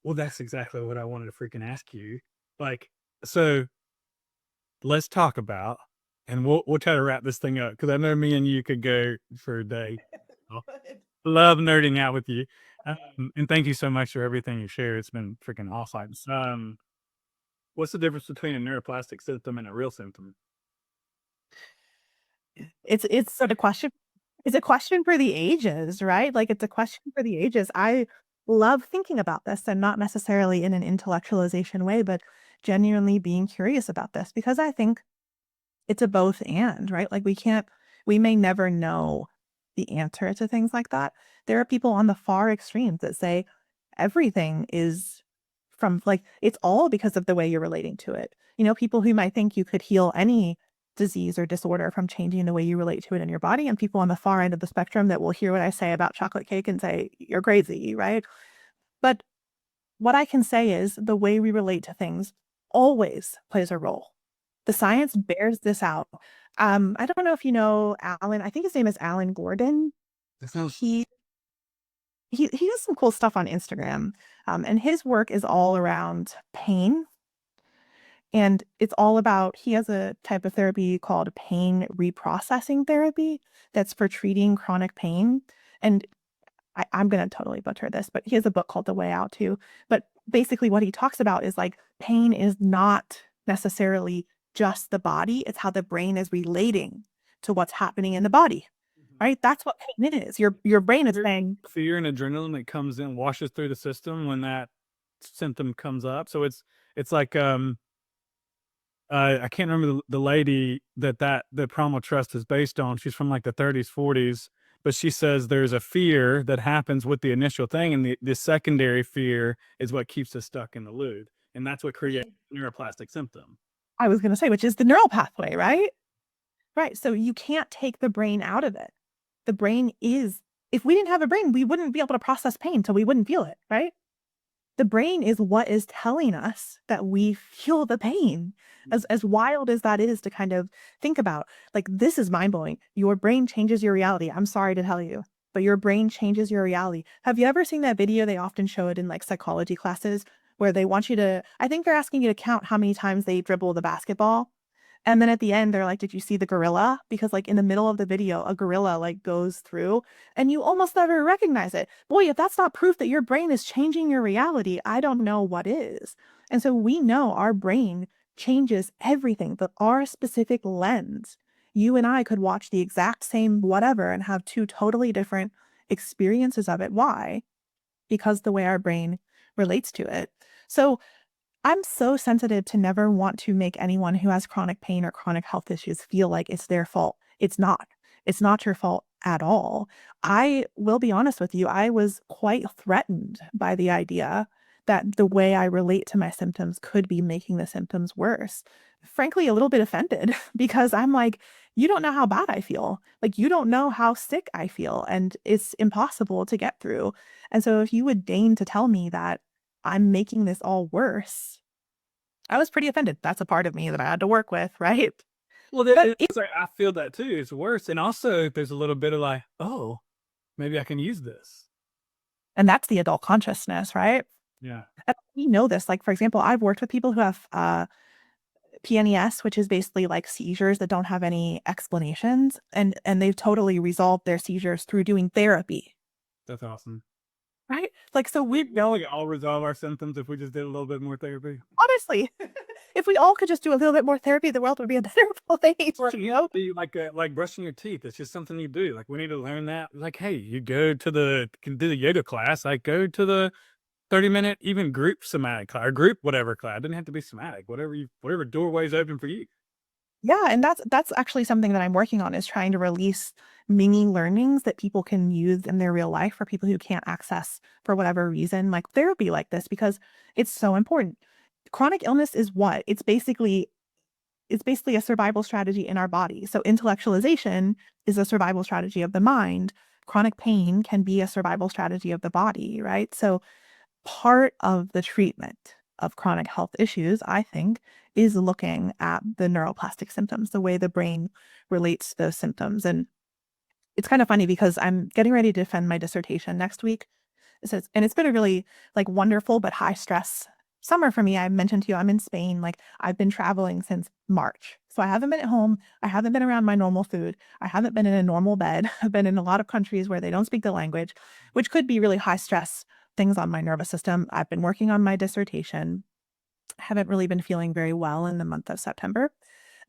Well, that's exactly what I wanted to freaking ask you. Like, so let's talk about, and we'll try to wrap this thing up because I know me and you could go for a day. I love nerding out with you, and thank you so much for everything you share. It's been freaking awesome. What's the difference between a neuroplastic symptom and a real symptom? It's sort of question. It's a question for the ages, right? Like it's a question for the ages. I love thinking about this, and not necessarily in an intellectualization way, but genuinely being curious about this, because I think it's a both and, right? Like we may never know the answer to things like that. There are people on the far extremes that say everything is from like, it's all because of the way you're relating to it. People who might think you could heal any disease or disorder from changing the way you relate to it in your body, and people on the far end of the spectrum that will hear what I say about chocolate cake and say, you're crazy, right? But what I can say is the way we relate to things always plays a role. The science bears this out. I don't know if you know Alan. I think his name is Alan Gordon. That sounds He he does some cool stuff on Instagram, and his work is all around pain, and it's all about. He has a type of therapy called pain reprocessing therapy that's for treating chronic pain. And I'm going to totally butcher this, but he has a book called The Way Out too. But basically, what he talks about is like pain is not necessarily just the body, it's how the brain is relating to what's happening in the body, right? That's what pain is. Your brain is saying, fear and adrenaline that comes in, washes through the system when that symptom comes up. So it's like I can't remember the lady that the Primal Trust is based on. She's from like the 30s, 40s, but she says there's a fear that happens with the initial thing, and the secondary fear is what keeps us stuck in the loop, and that's what creates neuroplastic symptom. I was going to say, which is the neural pathway, right? Right. So you can't take the brain out of it. The brain is, if we didn't have a brain, we wouldn't be able to process pain, so we wouldn't feel it, right? The brain is what is telling us that we feel the pain. As wild as that is to kind of think about, like this is mind blowing. Your brain changes your reality. I'm sorry to tell you, but your brain changes your reality. Have you ever seen that video? They often show it in like psychology classes where they want you to, I think they're asking you to count how many times they dribble the basketball. And then at the end, they're like, did you see the gorilla? Because like in the middle of the video, a gorilla like goes through and you almost never recognize it. Boy, if that's not proof that your brain is changing your reality, I don't know what is. And so we know our brain changes everything, but our specific lens, you and I could watch the exact same whatever and have two totally different experiences of it. Why? Because the way our brain relates to it. So I'm so sensitive to never want to make anyone who has chronic pain or chronic health issues feel like it's their fault. It's not. It's not your fault at all. I will be honest with you, I was quite threatened by the idea that the way I relate to my symptoms could be making the symptoms worse. Frankly, a little bit offended because I'm like, you don't know how bad I feel. Like, you don't know how sick I feel, and it's impossible to get through. And so, if you would deign to tell me that I'm making this all worse, I was pretty offended. That's a part of me that I had to work with, right? Well, But it's like I feel that too. It's worse, and also there's a little bit of like, oh, maybe I can use this. and that's the adult consciousness, right? Yeah, And we know this. Like, for example, I've worked with people who have PNES, which is basically like seizures that don't have any explanations, and they've totally resolved their seizures through doing therapy, that's awesome. right? Like, so we know, like all resolve our symptoms if we just did a little bit more therapy. honestly, if we all could just do a little bit more therapy, the world would be a better place, you know? Be like brushing your teeth. It's just something you do. Like we need to learn that. Like, hey, you go to the can do the yoga class. Like go to the 30-minute even group somatic class or group whatever class. It doesn't have to be somatic. Whatever doorway's open for you. Yeah, and that's actually something that I'm working on, is trying to release mini learnings that people can use in their real life for people who can't access for whatever reason, like therapy like this, because it's so important. Chronic illness is what? It's basically a survival strategy in our body. So intellectualization is a survival strategy of the mind. Chronic pain can be a survival strategy of the body, right? So part of the treatment of chronic health issues, I think, is looking at the neuroplastic symptoms, the way the brain relates to those symptoms. And it's kind of funny because I'm getting ready to defend my dissertation next week. And it's been a really like wonderful but high stress summer for me. I mentioned to you I'm in Spain. Like I've been traveling since March. So I haven't been at home. I haven't been around my normal food. I haven't been in a normal bed. I've been in a lot of countries where they don't speak the language, which could be really high stress things on my nervous system. I've been working on my dissertation. I haven't really been feeling very well in the month of September.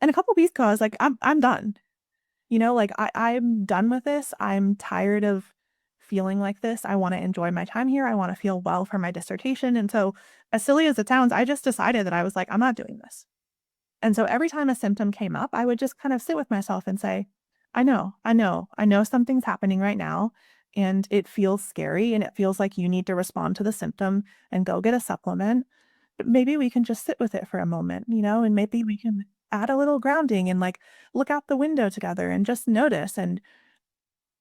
And a couple weeks ago, I was like, I'm done. Like I'm done with this. I'm tired of feeling like this. I want to enjoy my time here. I want to feel well for my dissertation. And so, as silly as it sounds, I just decided that I was like, I'm not doing this. And so every time a symptom came up, I would just kind of sit with myself and say, I know something's happening right now. And it feels scary and it feels like you need to respond to the symptom and go get a supplement. But maybe we can just sit with it for a moment, and maybe we can add a little grounding and like look out the window together and just notice. And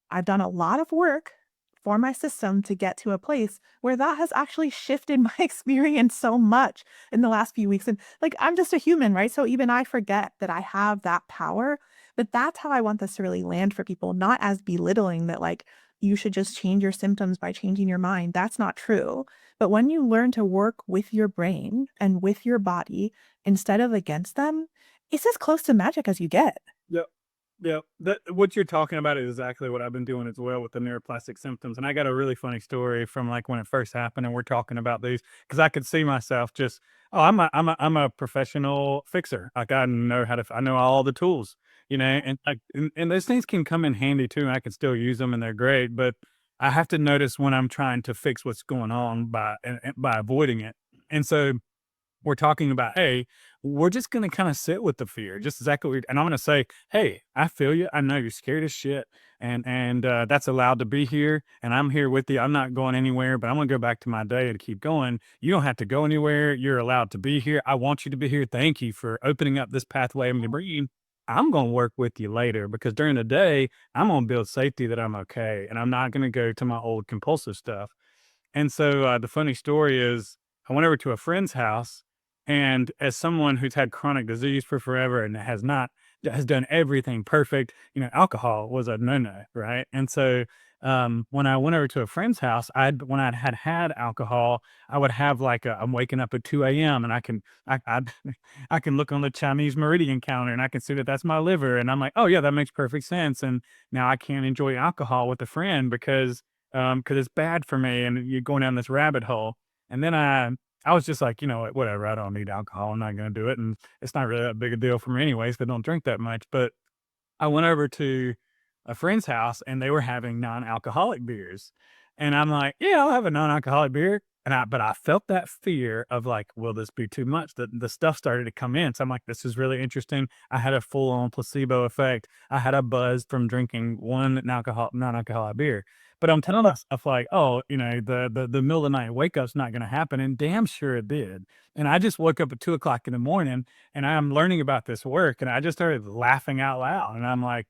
I've done a lot of work for my system to get to a place where that has actually shifted my experience so much in the last few weeks. And like, I'm just a human, right? So even I forget that I have that power. But that's how I want this to really land for people, not as belittling that, like, you should just change your symptoms by changing your mind. That's not true. But when you learn to work with your brain and with your body instead of against them, it's as close to magic as you get. Yep. Yep. That what you're talking about is exactly what I've been doing as well with the neuroplastic symptoms. And I got a really funny story from like when it first happened, and we're talking about these because I could see myself just, oh, I'm a professional fixer. Like I know all the tools, and like and those things can come in handy too, and I can still use them and they're great. But I have to notice when I'm trying to fix what's going on and by avoiding it. And so we're talking about, hey, we're just going to kind of sit with the fear, just exactly. And I'm going to say, hey, I feel you. I know you're scared as shit, and that's allowed to be here. And I'm here with you. I'm not going anywhere, but I'm going to go back to my day and keep going. You don't have to go anywhere. You're allowed to be here. I want you to be here. Thank you for opening up this pathway in your brain. I'm going to work with you later because during the day, I'm going to build safety that I'm okay, and I'm not going to go to my old compulsive stuff. And so the funny story is, I went over to a friend's house, and as someone who's had chronic disease for forever and has done everything perfect, alcohol was a no no, right? And so when I went over to a friend's house, when I had alcohol, I would have like I'm waking up at 2 a.m. and I I can look on the Chinese meridian counter and I can see that that's my liver, and I'm like, oh yeah, that makes perfect sense. And now I can't enjoy alcohol with a friend because it's bad for me, and you're going down this rabbit hole. And then I was just like, you know what, whatever, I don't need alcohol. I'm not going to do it. And it's not really that big a deal for me anyways, 'cause I don't drink that much. But I went over to a friend's house and they were having non-alcoholic beers. And I'm like, yeah, I'll have a non-alcoholic beer. But I felt that fear of like, will this be too much? The stuff started to come in. So I'm like, this is really interesting. I had a full on placebo effect. I had a buzz from drinking one non-alcoholic beer. But I'm telling myself like, oh, the middle of the night wake up's not going to happen. And damn sure it did. And I just woke up at 2 o'clock in the morning and I'm learning about this work, and I just started laughing out loud. And I'm like,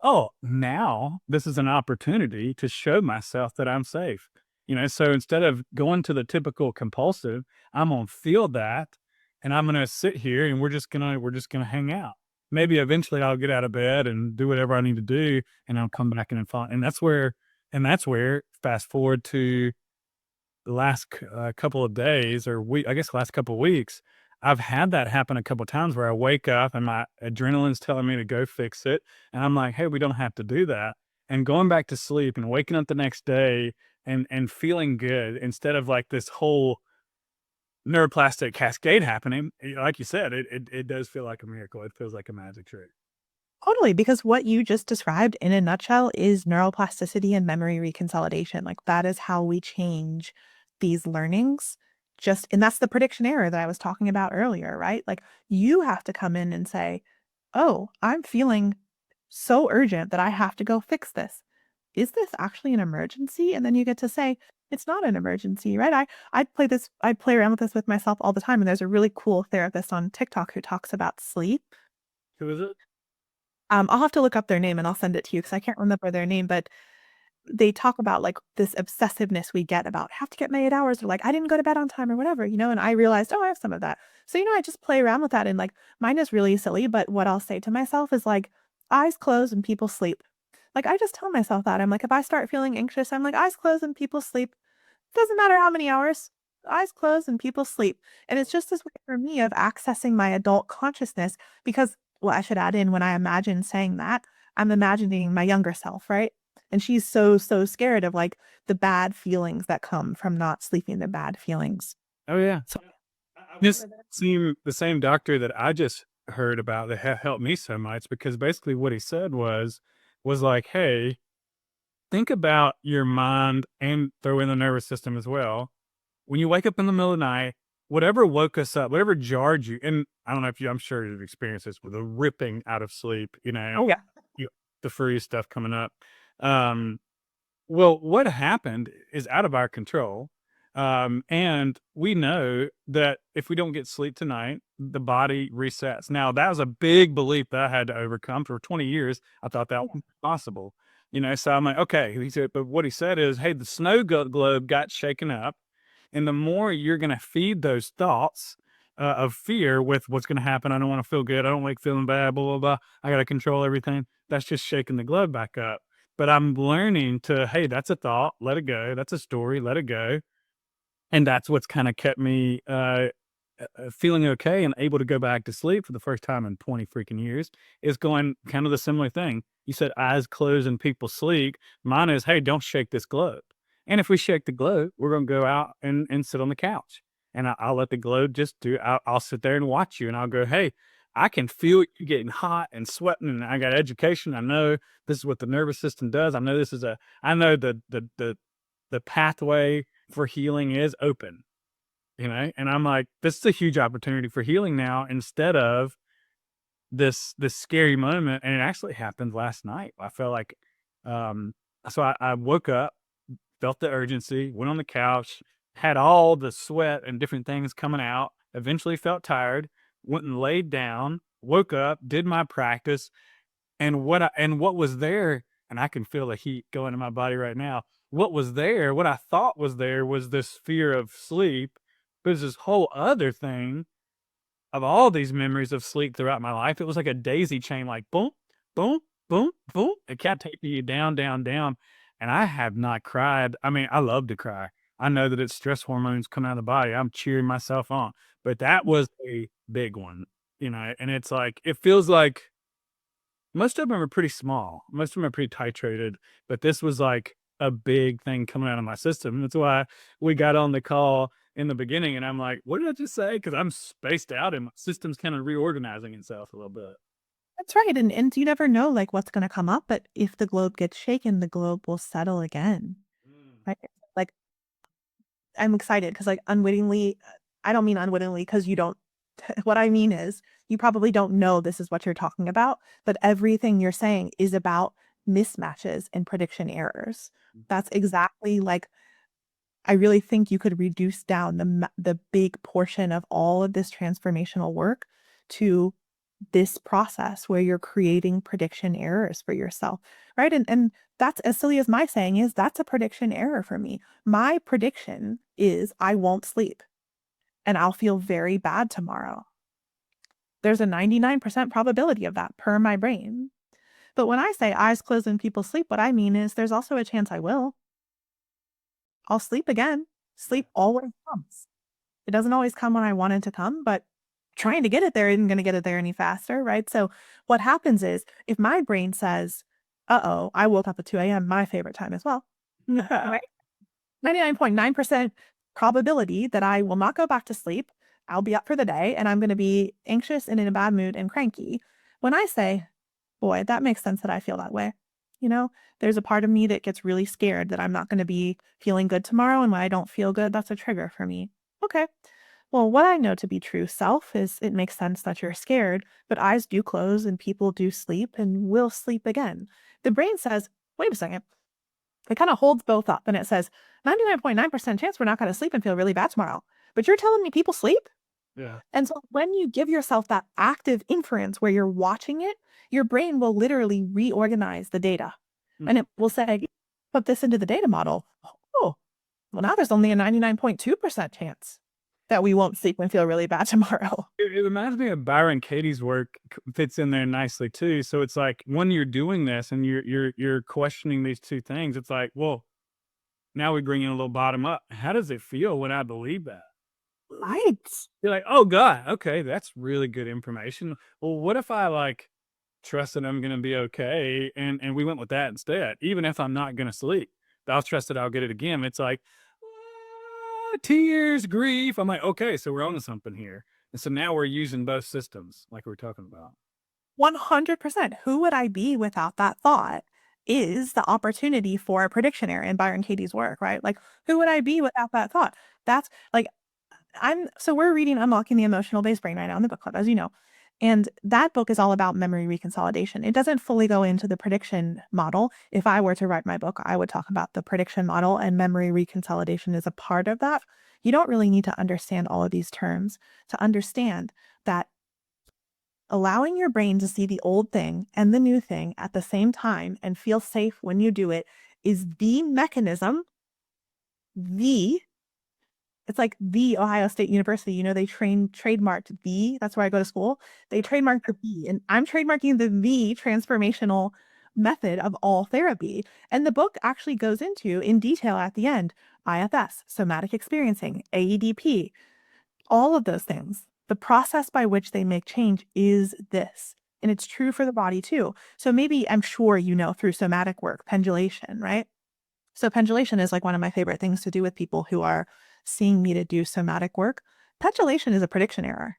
oh, now this is an opportunity to show myself that I'm safe. So instead of going to the typical compulsive, I'm gonna feel that, and I'm gonna sit here and we're just gonna hang out. Maybe eventually I'll get out of bed and do whatever I need to do, and I'll come back and find. And that's where fast forward to the last couple of days or week, I guess last couple of weeks, I've had that happen a couple of times where I wake up and my adrenaline's telling me to go fix it. And I'm like, hey, we don't have to do that. And going back to sleep and waking up the next day and feeling good instead of like this whole neuroplastic cascade happening, like you said, it does feel like a miracle. It feels like a magic trick. Totally, because what you just described in a nutshell is neuroplasticity and memory reconsolidation. Like that is how we change these learnings. And that's the prediction error that I was talking about earlier, right? Like you have to come in and say, oh, I'm feeling so urgent that I have to go fix this. Is this actually an emergency? And then you get to say, it's not an emergency, right? I play around with this with myself all the time. And there's a really cool therapist on TikTok who talks about sleep. Who is it? I'll have to look up their name and I'll send it to you because I can't remember their name, but they talk about like this obsessiveness we get about have to get my 8 hours or like I didn't go to bed on time or whatever, and I realized, oh, I have some of that. So, I just play around with that and like mine is really silly, but what I'll say to myself is like eyes closed and people sleep. Like I just tell myself that. I'm like, if I start feeling anxious, I'm like, eyes closed and people sleep. Doesn't matter how many hours. Eyes closed and people sleep. And it's just this way for me of accessing my adult consciousness because, well, I should add in when I imagine saying that, I'm imagining my younger self, right? And she's so, so scared of like the bad feelings that come from not sleeping, the bad feelings. Oh yeah. So This seemed the same doctor that I just heard about that helped me so much because basically what he said was like, hey, think about your mind and throw in the nervous system as well. When you wake up in the middle of the night, whatever woke us up, whatever jarred you, and I don't know if you, I'm sure you've experienced this with the ripping out of sleep, oh yeah. you, the free stuff coming up. Um, well, what happened is out of our control. And we know that if we don't get sleep tonight, the body resets. Now, that was a big belief that I had to overcome for 20 years. I thought that was possible, so I'm like, okay. He said, but what he said is, hey, the snow globe got shaken up. And the more you're going to feed those thoughts of fear with what's going to happen, I don't want to feel good. I don't like feeling bad, blah, blah, blah. I got to control everything. That's just shaking the globe back up. But I'm learning to, hey, that's a thought, let it go. That's a story, let it go. And that's what's kind of kept me feeling okay and able to go back to sleep for the first time in 20 freaking years is going kind of the similar thing. You said eyes closed and people sleep. Mine is, hey, don't shake this globe. And if we shake the globe, we're going to go out and sit on the couch. And I'll let the globe just I'll sit there and watch you. And I'll go, hey, I can feel you getting hot and sweating. And I got education. I know this is what the nervous system does. I know I know the pathway for healing is open, and I'm like, this is a huge opportunity for healing now instead of this scary moment. And it actually happened last night. I felt like, um, so I woke up, felt the urgency, went on the couch, had all the sweat and different things coming out, eventually felt tired, went and laid down, woke up, did my practice, and what was there, and I can feel the heat going in my body right now. What was there, what I thought was there was this fear of sleep, but there's this whole other thing of all these memories of sleep throughout my life. It was like a daisy chain, like boom, boom, boom, boom. It kept taking you down, down, down. And I have not cried. I mean, I love to cry. I know that it's stress hormones coming out of the body. I'm cheering myself on. But that was a big one, and it's like, it feels like most of them are pretty small. Most of them are pretty titrated, but this was like a big thing coming out of my system. That's why we got on the call in the beginning, and I'm like, "What did I just say?" Because I'm spaced out, and my system's kind of reorganizing itself a little bit. That's right. And you never know like what's gonna come up, but if the globe gets shaken, the globe will settle again. Mm. Right? Like I'm excited because like unwittingly, I don't mean unwittingly because you don't what I mean is you probably don't know this is what you're talking about, but everything you're saying is about mismatches and prediction errors. That's exactly like I really think you could reduce down the big portion of all of this transformational work to this process where you're creating prediction errors for yourself, right? And that's as silly as my saying is, that's a prediction error for me. My prediction is I won't sleep and I'll feel very bad tomorrow. There's a 99% probability of that per my brain. But when I say eyes closed and people sleep, what I mean is there's also a chance I will. I'll sleep again. Sleep always comes. It doesn't always come when I want it to come, but trying to get it there isn't going to get it there any faster, right? So what happens is if my brain says, uh-oh, I woke up at 2 a.m., my favorite time as well, right? 99.9% probability that I will not go back to sleep. I'll be up for the day and I'm going to be anxious and in a bad mood and cranky. When I say, boy, that makes sense that I feel that way. You know, there's a part of me that gets really scared that I'm not going to be feeling good tomorrow. And when I don't feel good, that's a trigger for me. Okay. Well, what I know to be true self is it makes sense that you're scared, but eyes do close and people do sleep and will sleep again. The brain says, wait a second. It kind of holds both up and it says 99.9% chance we're not going to sleep and feel really bad tomorrow. But you're telling me people sleep? Yeah. And so when you give yourself that active inference where you're watching it, your brain will literally reorganize the data. And it will say, put this into the data model. Oh, well, now there's only a 99.2% chance that we won't sleep and feel really bad tomorrow. It reminds me of Byron Katie's work, fits in there nicely too. So it's like when you're doing this and you're questioning these two things, it's like, well, now we bring in a little bottom up. How does it feel when I believe that? Right. You're like, oh God, okay, that's really good information. Well, what if I like trust that I'm gonna be okay and we went with that instead, even if I'm not gonna sleep. I'll trust that I'll get it again. It's like tears, grief. I'm like, okay, so we're on to something here. And so now we're using both systems like we are talking about. 100%. Who would I be without that thought is the opportunity for a prediction error in Byron Katie's work, right? Like, who would I be without that thought? That's like, so we're reading Unlocking the Emotional Based Brain right now in the book club, as you know. And that book is all about memory reconsolidation. It doesn't fully go into the prediction model. If I were to write my book, I would talk about the prediction model, and memory reconsolidation is a part of that. You don't really need to understand all of these terms to understand that allowing your brain to see the old thing and the new thing at the same time and feel safe when you do it is the mechanism, the it's like the Ohio State University, they trademarked that's where I go to school. They trademarked the V, and I'm trademarking the transformational method of all therapy. And the book actually goes into in detail at the end, IFS, somatic experiencing, AEDP, all of those things. The process by which they make change is this. And it's true for the body too. So maybe I'm sure through somatic work, pendulation, right? So pendulation is like one of my favorite things to do with people who are seeing me to do somatic work. Pendulation is a prediction error.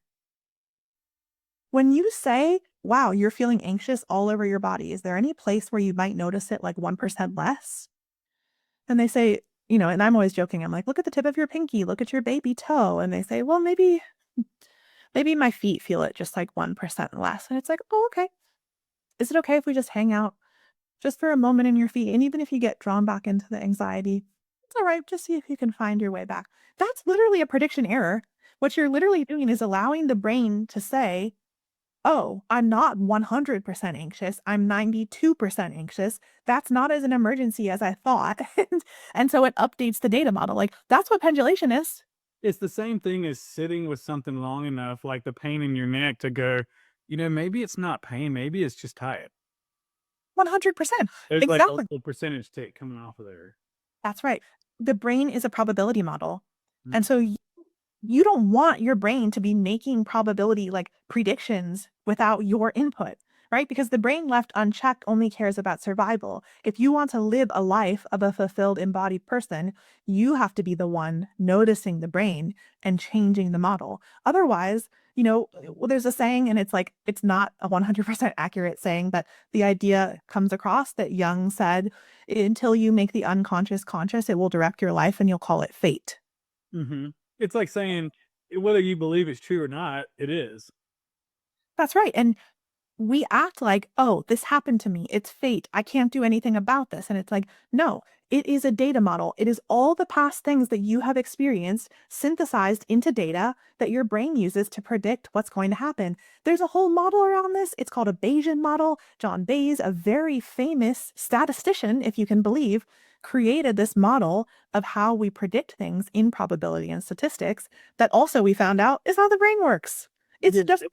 When you say, wow, you're feeling anxious all over your body, is there any place where you might notice it like 1% less? And they say, and I'm always joking. I'm like, look at the tip of your pinky, look at your baby toe. And they say, well, maybe my feet feel it just like 1% less. And it's like, oh, okay. Is it okay if we just hang out just for a moment in your feet? And even if you get drawn back into the anxiety, it's all right. Just see if you can find your way back. That's literally a prediction error. What you're literally doing is allowing the brain to say, oh, I'm not 100% anxious. I'm 92% anxious. That's not as an emergency as I thought. And so it updates the data model. Like that's what pendulation is. It's the same thing as sitting with something long enough, like the pain in your neck, to go, maybe it's not pain, maybe it's just tired. 100%. There's like a Exactly. little percentage tick coming off of there. That's right. The brain is a probability model. Mm. And so you don't want your brain to be making probability like predictions without your input, right? Because the brain left unchecked only cares about survival. If you want to live a life of a fulfilled embodied person, you have to be the one noticing the brain and changing the model. Otherwise, well, there's a saying, and it's like, it's not a 100% accurate saying, but the idea comes across that Jung said, until you make the unconscious conscious, it will direct your life and you'll call it fate. It's like saying whether you believe it's true or not, it is. That's right. And we act like, oh, this happened to me. It's fate. I can't do anything about this. And it's like, no, it is a data model. It is all the past things that you have experienced synthesized into data that your brain uses to predict what's going to happen. There's a whole model around this. It's called a Bayesian model. John Bayes, a very famous statistician, if you can believe, created this model of how we predict things in probability and statistics that also we found out is how the brain works. It's Yeah, just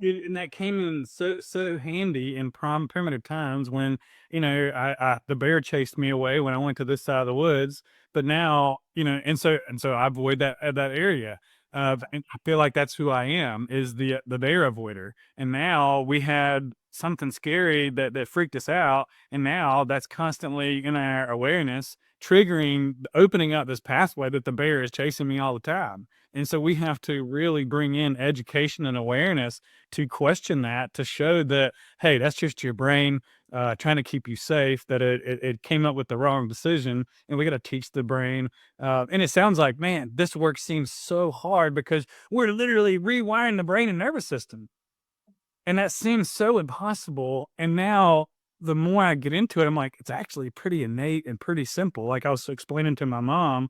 and that came in so handy in primitive times when I the bear chased me away when I went to this side of the woods, but now and so I avoid that area. And I feel like that's who I am, is the bear avoider. And now we had something scary that freaked us out, and now that's constantly in our awareness, triggering, opening up this pathway that the bear is chasing me all the time. And so we have to really bring in education and awareness to question that, to show that, hey, that's just your brain. trying to keep you safe, that it came up with the wrong decision, and we got to teach the brain. And it sounds like, man, this work seems so hard because we're literally rewiring the brain and nervous system, and that seems so impossible. And now, the more I get into it, I'm like, it's actually pretty innate and pretty simple. Like I was explaining to my mom,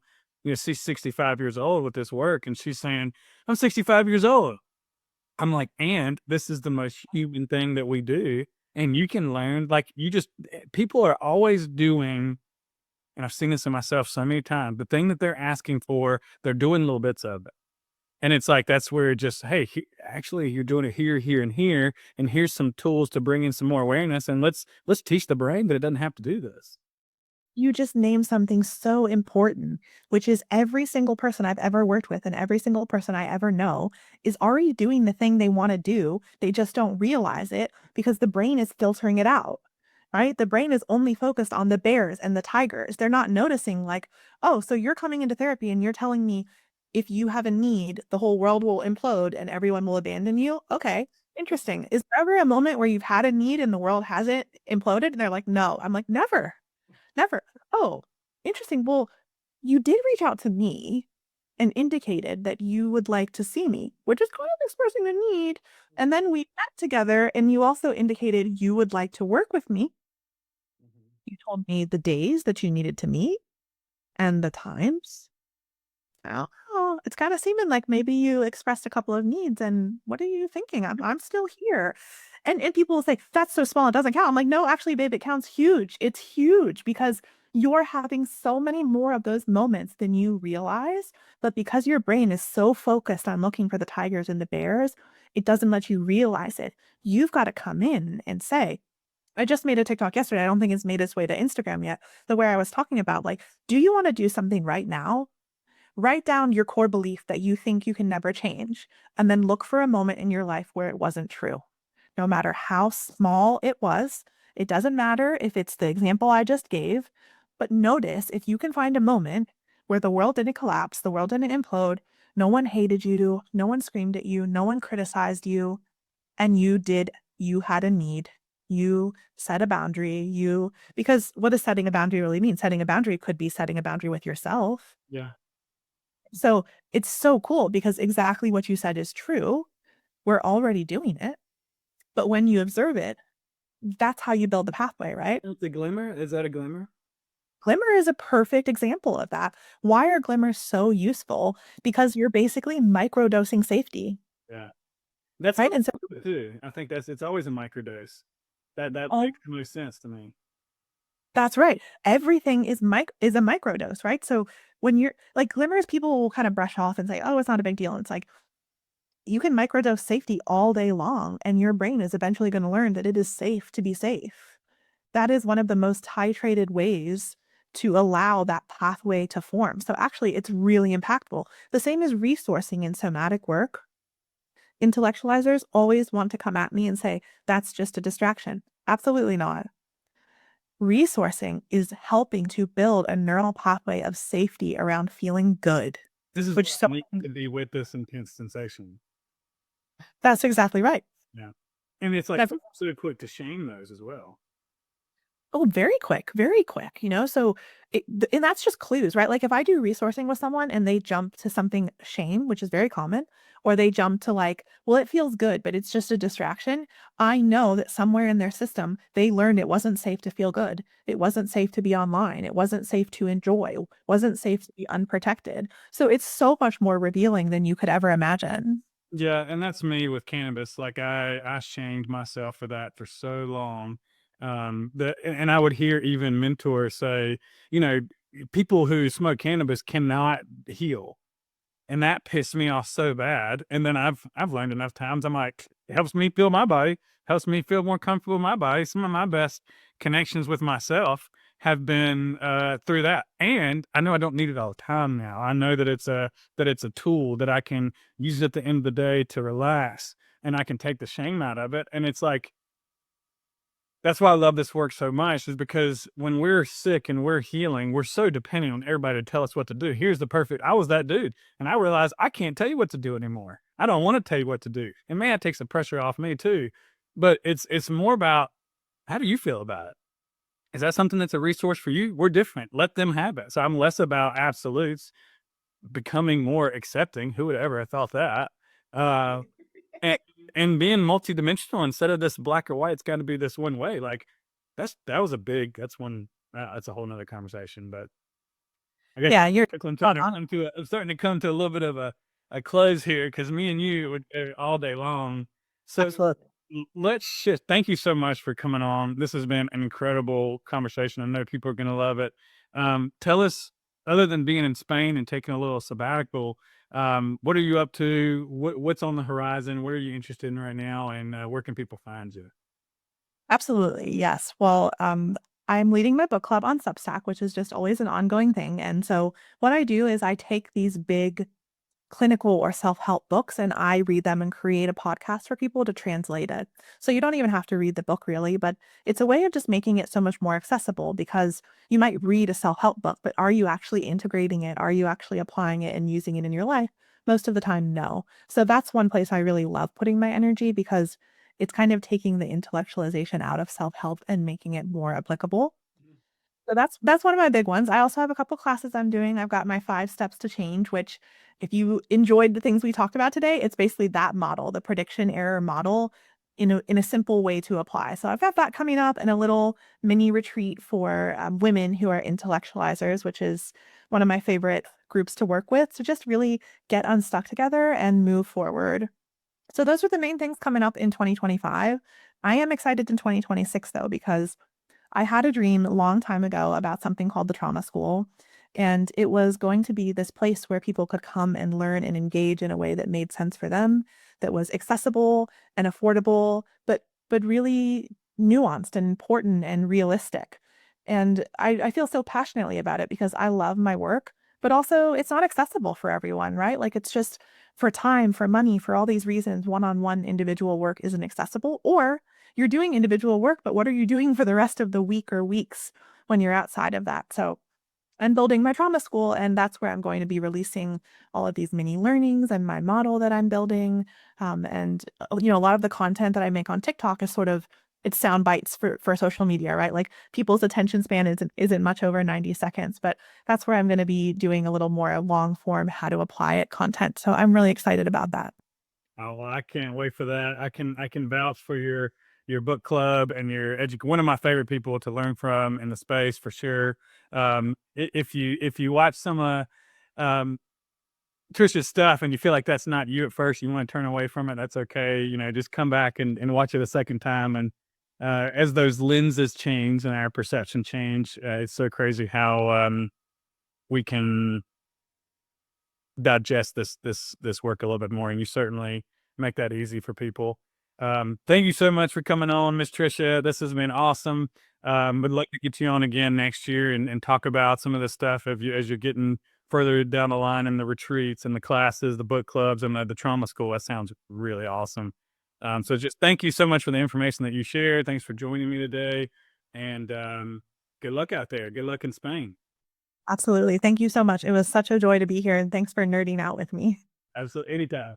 she's 65 years old with this work, and she's saying, "I'm 65 years old." I'm like, and this is the most human thing that we do. And you can learn, like, people are always doing, and I've seen this in myself so many times, the thing that they're asking for, they're doing little bits of it. And it's like, that's where it just, hey, actually, you're doing it here, here, and here. And here's some tools to bring in some more awareness. And let's teach the brain that it doesn't have to do this. You just named something so important, which is every single person I've ever worked with and every single person I ever know is already doing the thing they want to do. They just don't realize it because the brain is filtering it out, right? The brain is only focused on the bears and the tigers. They're not noticing, like, oh, so you're coming into therapy and you're telling me if you have a need, the whole world will implode and everyone will abandon you. Okay. Interesting. Is there ever a moment where you've had a need and the world hasn't imploded? And they're like, no. I'm like, never. Never. Oh, interesting. Well, you did reach out to me and indicated that you would like to see me, which is kind of expressing the need. And then we met together, and you also indicated you would like to work with me. You told me the days that you needed to meet and the times. Oh, it's kinda seeming like maybe you expressed a couple of needs, and what are you thinking? I'm still here. And people will say, "That's so small, it doesn't count." I'm like, "No, actually, babe, it counts huge. It's huge because you're having so many more of those moments than you realize, but because your brain is so focused on looking for the tigers and the bears, it doesn't let you realize it. You've gotta come in and say, I just made a TikTok yesterday, I don't think it's made its way to Instagram yet, but where I was talking about, like, do you wanna do something right now? Write down your core belief that you think you can never change, and then look for a moment in your life where it wasn't true. No matter how small it was, it doesn't matter if it's the example I just gave, but notice if you can find a moment where the world didn't collapse, the world didn't implode, no one hated you, no one screamed at you, no one criticized you, and you had a need. You set a boundary. Because what does setting a boundary really mean? Setting a boundary could be setting a boundary with yourself. Yeah. So it's so cool because exactly what you said is true. We're already doing it. But when you observe it, that's how you build the pathway, right? The glimmer, is that a glimmer? Glimmer is a perfect example of that. Why are glimmers so useful? Because you're basically microdosing safety, Yeah. That's how right? I And so do it too. I think it's always a microdose. That all makes the most sense to me. that's right. Everything is a microdose, right? So when you're like glimmers, people will kind of brush off and say, "Oh, it's not a big deal." And it's like you can microdose safety all day long, and your brain is eventually going to learn that it is safe to be safe. That is one of the most titrated ways to allow that pathway to form. So actually, it's really impactful. The same as resourcing in somatic work. Intellectualizers always want to come at me and say, that's just a distraction. Absolutely not. Resourcing is helping to build a neural pathway of safety around feeling good, This is which what so I need to be with this intense sensation. that's exactly right. Yeah. And it's like That's so quick to shame those as well. Oh, very quick, So and that's just clues, right? Like if I do resourcing with someone and they jump to something shame, which is very common, or they jump to like, well, it feels good, but it's just a distraction. I know that somewhere in their system, they learned it wasn't safe to feel good. It wasn't safe to be online. It wasn't safe to enjoy. It wasn't safe to be unprotected. So it's so much more revealing than you could ever imagine. Yeah, and that's me with cannabis. Like I shamed myself for that for so long. And I would hear even mentors say, people who smoke cannabis cannot heal. And that pissed me off so bad. And then I've learned enough times. I'm like, it helps me feel my body, helps me feel more comfortable in my body. Some of my best connections with myself have been through that. And I know I don't need it all the time now. I know that it's a tool that I can use at the end of the day to relax, and I can take the shame out of it. And it's like, that's why I love this work so much, is because when we're sick and we're healing, we're so dependent on everybody to tell us what to do. I was that dude. And I realized I can't tell you what to do anymore. I don't want to tell you what to do. And man, it takes the pressure off me too. But it's more about How do you feel about it? Is that something that's a resource for you? We're different. Let them have it. So I'm less about absolutes, becoming more accepting. Who would ever have thought that? Uh, and, and being multidimensional instead of this black or white, it's got to be this one way. Like that was a big. That's one. That's a whole nother conversation. But I guess Yeah, you're I'm I'm starting to come to a little bit of a close here because me and you would go all day long. So absolutely. let's shift. Thank you so much for coming on. This has been an incredible conversation. I know people are going to love it. Tell us, other than being in Spain and taking a little sabbatical, what are you up to? What's on the horizon? What are you interested in right now? And where can people find you? Absolutely, yes. Well, I'm leading my book club on Substack, which is just always an ongoing thing. And so what I do is I take these big clinical or self-help books and I read them and create a podcast for people to translate it. So you don't even have to read the book really, but it's a way of just making it so much more accessible because you might read a self-help book, but are you actually integrating it? Are you actually applying it and using it in your life? Most of the time, no. So that's one place I really love putting my energy because it's kind of taking the intellectualization out of self-help and making it more applicable. So that's one of my big ones. I also have a couple classes I'm doing. I've got my 5 steps to change, which if you enjoyed the things we talked about today, it's basically that model, the prediction error model in a simple way to apply. So I've got that coming up and a little mini retreat for women who are intellectualizers, which is one of my favorite groups to work with. To just really get unstuck together and move forward. So those are the main things coming up in 2025. I am excited in 2026 though, because I had a dream a long time ago about something called the trauma school. And it was going to be this place where people could come and learn and engage in a way that made sense for them, that was accessible and affordable, but really nuanced and important and realistic. And I feel so passionately about it because I love my work, but also it's not accessible for everyone, right? Like it's just for time, for money, for all these reasons, one-on-one individual work isn't accessible, or you're doing individual work, but what are you doing for the rest of the week or weeks when you're outside of that? So I'm building my trauma school, and that's where I'm going to be releasing all of these mini learnings and my model that I'm building. A lot of the content that I make on TikTok is sort of it's sound bites for social media, right? Like people's attention span isn't much over 90 seconds, but that's where I'm going to be doing a little more long form how to apply it content. So I'm really excited about that. Oh, well, I can't wait for that. I can vouch for your book club and your one of my favorite people to learn from in the space for sure. If you watch some um, Trisha's stuff and you feel like that's not you at first, you want to turn away from it. That's okay. Just come back and watch it a second time. And as those lenses change and our perception change, it's so crazy how we can digest this work a little bit more, and you certainly make that easy for people. Thank you so much for coming on, Miss Trisha. This has been awesome. Would like to get you on again next year and talk about some of this stuff as you're getting further down the line in the retreats and the classes, the book clubs, and the trauma school. That sounds really awesome. So just thank you so much for the information that you shared. Thanks for joining me today, and good luck out there. Good luck in Spain. Absolutely. Thank you so much. It was such a joy to be here, and thanks for nerding out with me. Absolutely, anytime.